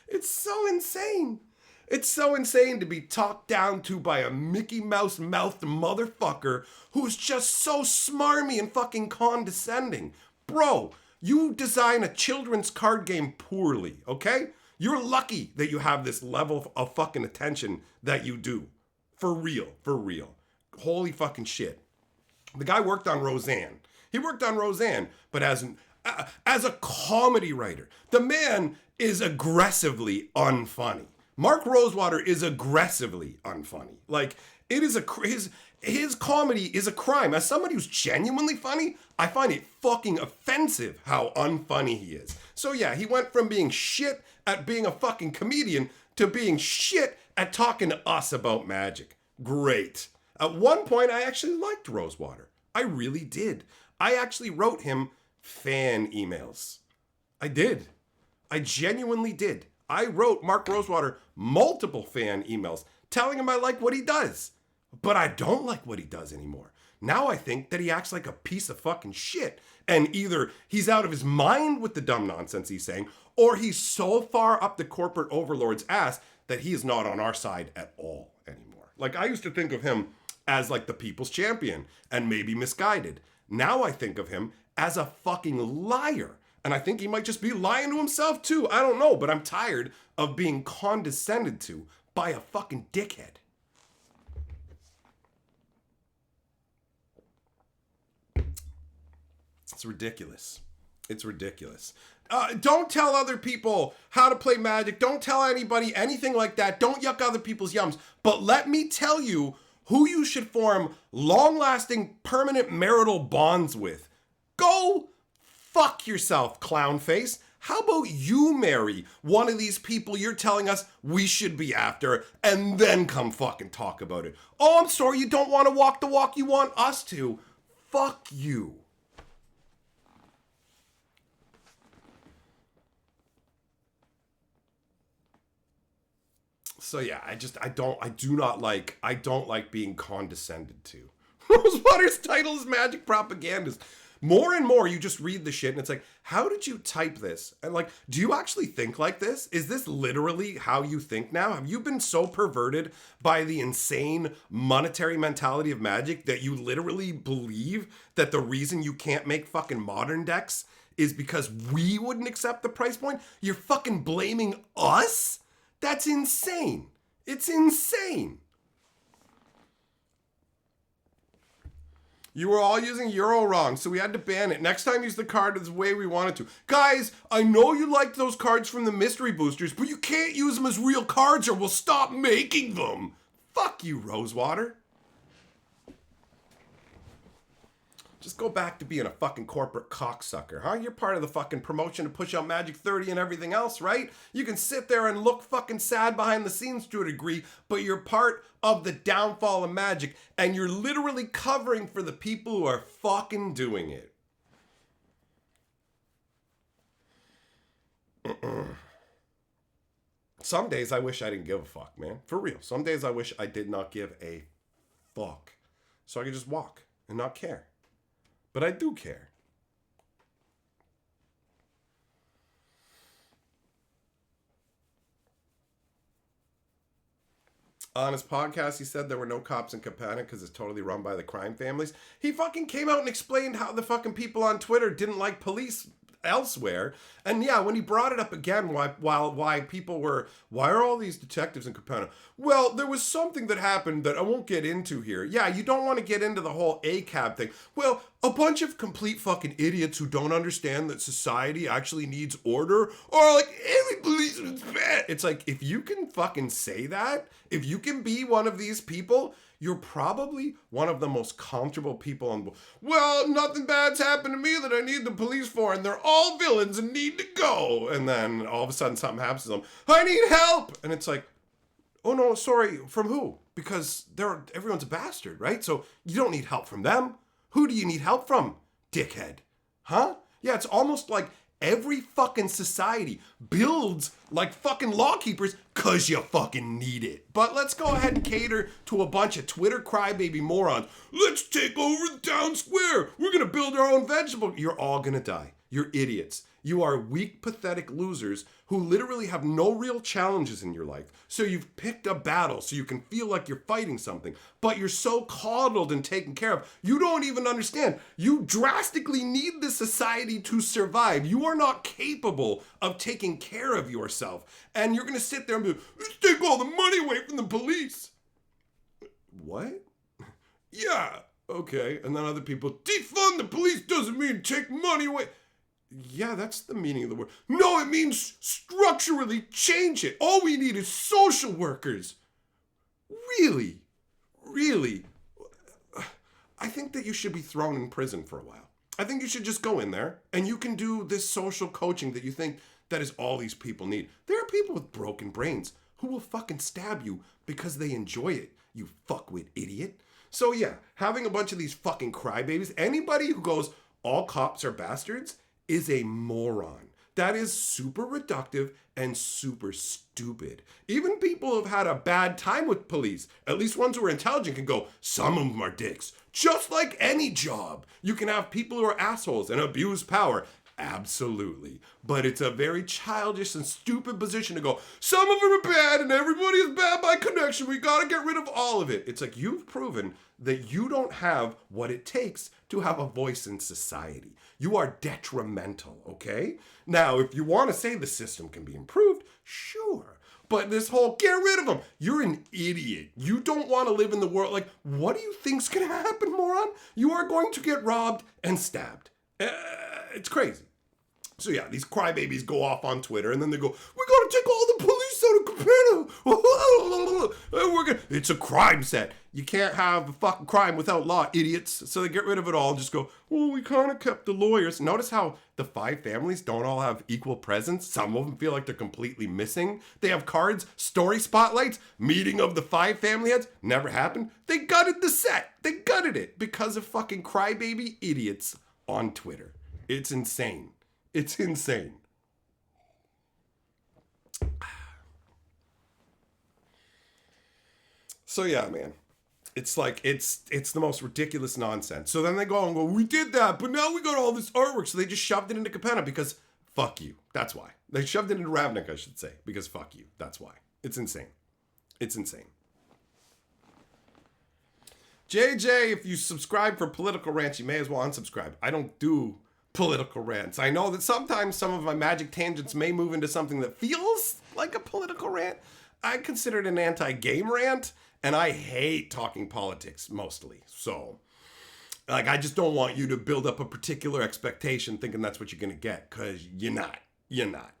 It's so insane. It's so insane to be talked down to by a Mickey Mouse mouthed motherfucker who's just so smarmy and fucking condescending. Bro, you design a children's card game poorly, okay? You're lucky that you have this level of fucking attention that you do. For real, for real. Holy fucking shit. The guy worked on Roseanne. He worked on Roseanne, but as a comedy writer. The man is aggressively unfunny. Mark Rosewater is aggressively unfunny. Like, it is his comedy is a crime. As somebody who's genuinely funny, I find it fucking offensive how unfunny he is. So yeah, he went from being shit at being a fucking comedian to being shit at talking to us about magic. Great. At one point, I actually liked Rosewater. I really did. I actually wrote him fan emails. I did. I genuinely did. I wrote Mark Rosewater multiple fan emails telling him I like what he does. But I don't like what he does anymore. Now I think that he acts like a piece of fucking shit. And either he's out of his mind with the dumb nonsense he's saying, or he's so far up the corporate overlord's ass that he is not on our side at all anymore. Like, I used to think of him as like the people's champion and maybe misguided. Now I think of him as a fucking liar. And I think he might just be lying to himself too. I don't know, but I'm tired of being condescended to by a fucking dickhead. It's ridiculous. It's ridiculous. Don't tell other people how to play magic. Don't tell anybody anything like that. Don't yuck other people's yums. But let me tell you who you should form long-lasting, permanent marital bonds with. Go fuck yourself, clown face. How about you marry one of these people you're telling us we should be after and then come fucking talk about it? Oh, I'm sorry, you don't want to walk the walk you want us to. Fuck you. So yeah, I don't like being condescended to. Rosewater's title is Magic Propagandist. More and more, you just read the shit and it's like, how did you type this? And like, do you actually think like this? Is this literally how you think now? Have you been so perverted by the insane monetary mentality of Magic that you literally believe that the reason you can't make fucking modern decks is because we wouldn't accept the price point? You're fucking blaming us? That's insane. It's insane. You were all using Euro wrong, so we had to ban it. Next time, use the card the way we wanted to. Guys, I know you liked those cards from the mystery boosters, but you can't use them as real cards or we'll stop making them. Fuck you, Rosewater. Just go back to being a fucking corporate cocksucker, huh? You're part of the fucking promotion to push out Magic 30 and everything else, right? You can sit there and look fucking sad behind the scenes to a degree, but you're part of the downfall of Magic, and you're literally covering for the people who are fucking doing it. Some days I wish I didn't give a fuck, man. For real. Some days I wish I did not give a fuck. So I could just walk and not care. But I do care. On his podcast, he said there were no cops in Capana because it's totally run by the crime families. He fucking came out and explained how the fucking people on Twitter didn't like police elsewhere. And yeah, when he brought it up again, why people were, why are all these detectives in Capana? Well, there was something that happened that I won't get into here. Yeah, you don't want to get into the whole ACAB thing. Well, a bunch of complete fucking idiots who don't understand that society actually needs order, or like, every policeman's bad. It's like, if you can fucking say that, if you can be one of these people, you're probably one of the most comfortable people on board. Well, nothing bad's happened to me that I need the police for, and they're all villains and need to go. And then all of a sudden something happens to them. I need help! And it's like, oh no, sorry, from who? Because everyone's a bastard, right? So you don't need help from them. Who do you need help from, dickhead? Huh? Yeah, it's almost like every fucking society builds like fucking lawkeepers because you fucking need it. But let's go ahead and cater to a bunch of Twitter crybaby morons. Let's take over the town square. We're going to build our own vegetable. You're all going to die. You're idiots. You are weak, pathetic losers who literally have no real challenges in your life. So you've picked a battle so you can feel like you're fighting something, but you're so coddled and taken care of, you don't even understand. You drastically need this society to survive. You are not capable of taking care of yourself. And you're going to sit there and be, let's take all the money away from the police. What? Yeah, okay. And then other people, defund the police doesn't mean take money away. Yeah, that's the meaning of the word. No, it means structurally change it. All we need is social workers. Really? Really? I think that you should be thrown in prison for a while. I think you should just go in there and you can do this social coaching that you think that is all these people need. There are people with broken brains who will fucking stab you because they enjoy it, you fuckwit idiot. So yeah, having a bunch of these fucking crybabies, anybody who goes, all cops are bastards, is a moron. That is super reductive and super stupid. Even people who've had a bad time with police, at least ones who are intelligent, can go, some of them are dicks. Just like any job. You can have people who are assholes and abuse power. Absolutely. But it's a very childish and stupid position to go, some of them are bad and everybody is bad by connection. We gotta get rid of all of it. It's like, you've proven that you don't have what it takes to have a voice in society. You are detrimental, okay? Now, if you want to say the system can be improved, sure. But this whole, get rid of them, you're an idiot. You don't want to live in the world. Like, what do you think's going to happen, moron? You are going to get robbed and stabbed. It's crazy. So yeah, these crybabies go off on Twitter and then they go, we gotta take all the police out of Capano. It's a crime set. You can't have a fucking crime without law, idiots. So they get rid of it all and just go, well, we kind of kept the lawyers. Notice how the 5 families don't all have equal presence. Some of them feel like they're completely missing. They have cards, story spotlights, meeting of the 5 family heads. Never happened. They gutted the set. They gutted it because of fucking crybaby idiots on Twitter. It's insane. It's insane. So yeah, man. It's like, it's the most ridiculous nonsense. So then they go and go, we did that, but now we got all this artwork. So they just shoved it into Capenna because fuck you. That's why. They shoved it into Ravnik, I should say, because fuck you. That's why. It's insane. It's insane. JJ, if you subscribe for political rants, you may as well unsubscribe. I don't do political rants. I know that sometimes some of my magic tangents may move into something that feels like a political rant. I consider it an anti-game rant, and I hate talking politics mostly. So, like, I just don't want you to build up a particular expectation thinking that's what you're going to get, because you're not. You're not.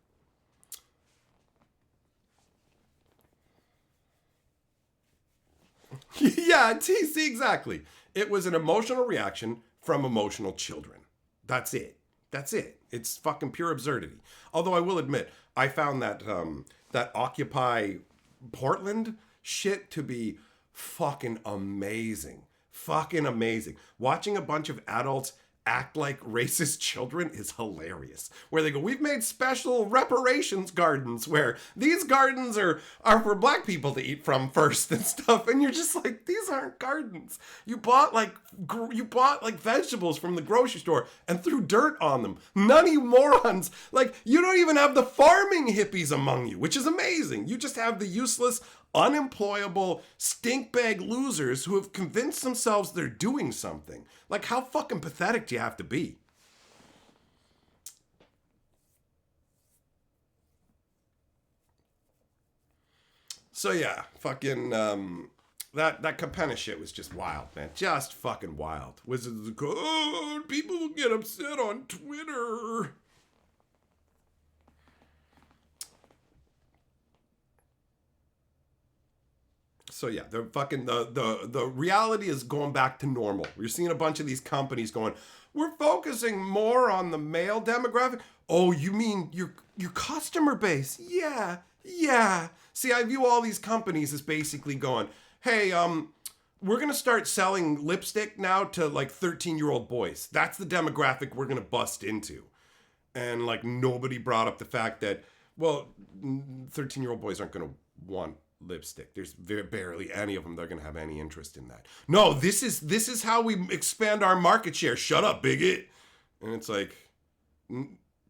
Yeah, TC, exactly. It was an emotional reaction from emotional children. That's it. That's it. It's fucking pure absurdity. Although I will admit, I found that that Occupy Portland shit to be fucking amazing. Fucking amazing. Watching a bunch of adults act like racist children is hilarious. Where they go, we've made special reparations gardens where these gardens are for black people to eat from first and stuff. And you're just like, these aren't gardens. You bought like vegetables from the grocery store and threw dirt on them. None of you morons. Like, you don't even have the farming hippies among you, which is amazing. You just have the useless, unemployable stinkbag losers who have convinced themselves they're doing something. Like, how fucking pathetic do you have to be? So yeah, fucking that Capenna shit was just wild, man. Just fucking wild. Wizards of the Coast, oh, people will get upset on Twitter. So yeah, the fucking the reality is going back to normal. You're seeing a bunch of these companies going, we're focusing more on the male demographic. Oh, you mean your customer base? Yeah, yeah. See, I view all these companies as basically going, hey, we're gonna start selling lipstick now to like 13-year-old boys. That's the demographic we're gonna bust into. And like nobody brought up the fact that, well, 13-year-old boys aren't gonna want lipstick. There's barely any of them that are going to have any interest in that. No, this is how we expand our market share. Shut up, bigot. And it's like,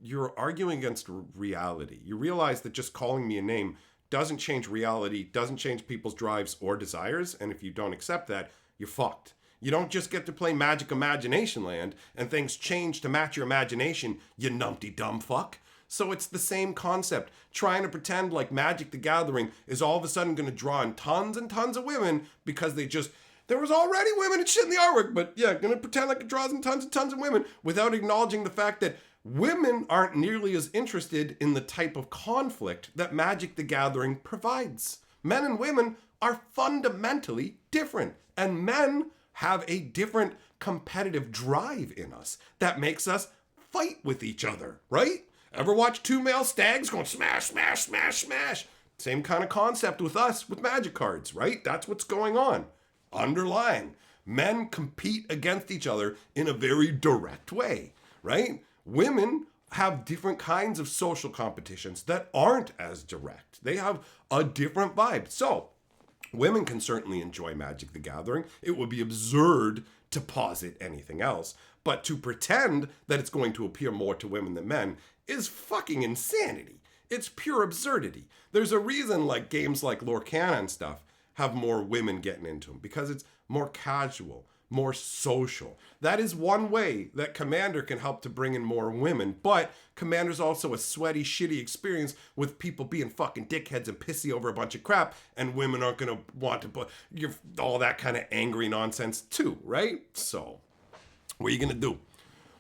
you're arguing against reality. You realize that just calling me a name doesn't change reality, doesn't change people's drives or desires. And if you don't accept that, you're fucked. You don't just get to play Magic Imagination Land and things change to match your imagination, you numpty dumb fuck. So it's the same concept. Trying to pretend like Magic the Gathering is all of a sudden going to draw in tons and tons of women because there was already women and shit in the artwork, but yeah, going to pretend like it draws in tons and tons of women without acknowledging the fact that women aren't nearly as interested in the type of conflict that Magic the Gathering provides. Men and women are fundamentally different, and men have a different competitive drive in us that makes us fight with each other, right? Ever watch two male stags going smash, smash, smash, smash? Same kind of concept with us with Magic cards, right? That's what's going on. Underlying. Men compete against each other in a very direct way, right? Women have different kinds of social competitions that aren't as direct. They have a different vibe. So, women can certainly enjoy Magic the Gathering. It would be absurd to posit anything else. But to pretend that it's going to appeal more to women than men is fucking insanity. It's pure absurdity. There's a reason like games like Lorcana and stuff have more women getting into them, because it's more casual, more social. That is one way that Commander can help to bring in more women, but Commander's also a sweaty, shitty experience with people being fucking dickheads and pissy over a bunch of crap, and women aren't gonna want to put all that kind of angry nonsense too, right? So, what are you gonna do?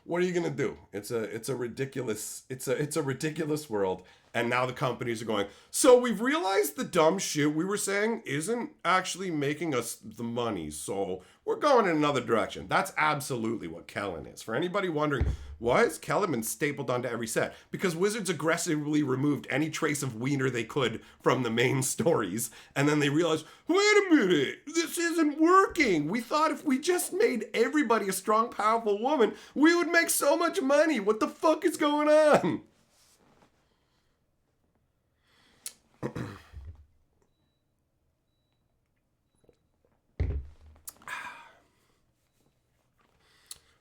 What are you gonna do? It's a ridiculous world. And now the companies are going, so we've realized the dumb shit we were saying isn't actually making us the money, so we're going in another direction. That's absolutely what Kellen is. For anybody wondering, why has Kellen been stapled onto every set? Because Wizards aggressively removed any trace of wiener they could from the main stories, and then they realized, wait a minute, this isn't working. We thought if we just made everybody a strong, powerful woman, we would make so much money. What the fuck is going on?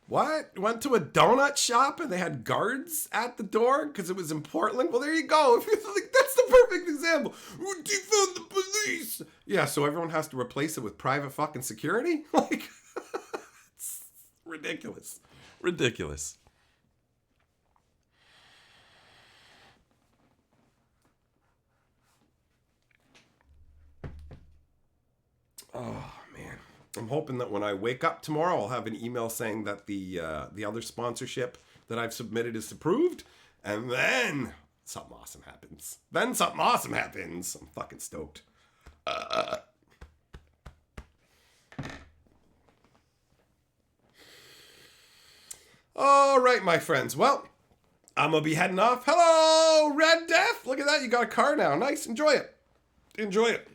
What? Went to a donut shop and they had guards at the door because it was in Portland? Well, there you go. That's the perfect example. Defund the police. Yeah, so everyone has to replace it with private fucking security? Like, it's ridiculous. Ridiculous. Oh, man. I'm hoping that when I wake up tomorrow, I'll have an email saying that the other sponsorship that I've submitted is approved. And then something awesome happens. I'm fucking stoked. All right, my friends. Well, I'm going to be heading off. Hello, Red Death. Look at that. You got a car now. Nice. Enjoy it. Enjoy it.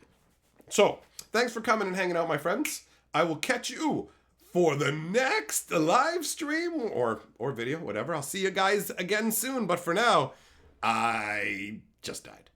So, thanks for coming and hanging out, my friends. I will catch you for the next live stream or video, whatever. I'll see you guys again soon. But for now, I just died.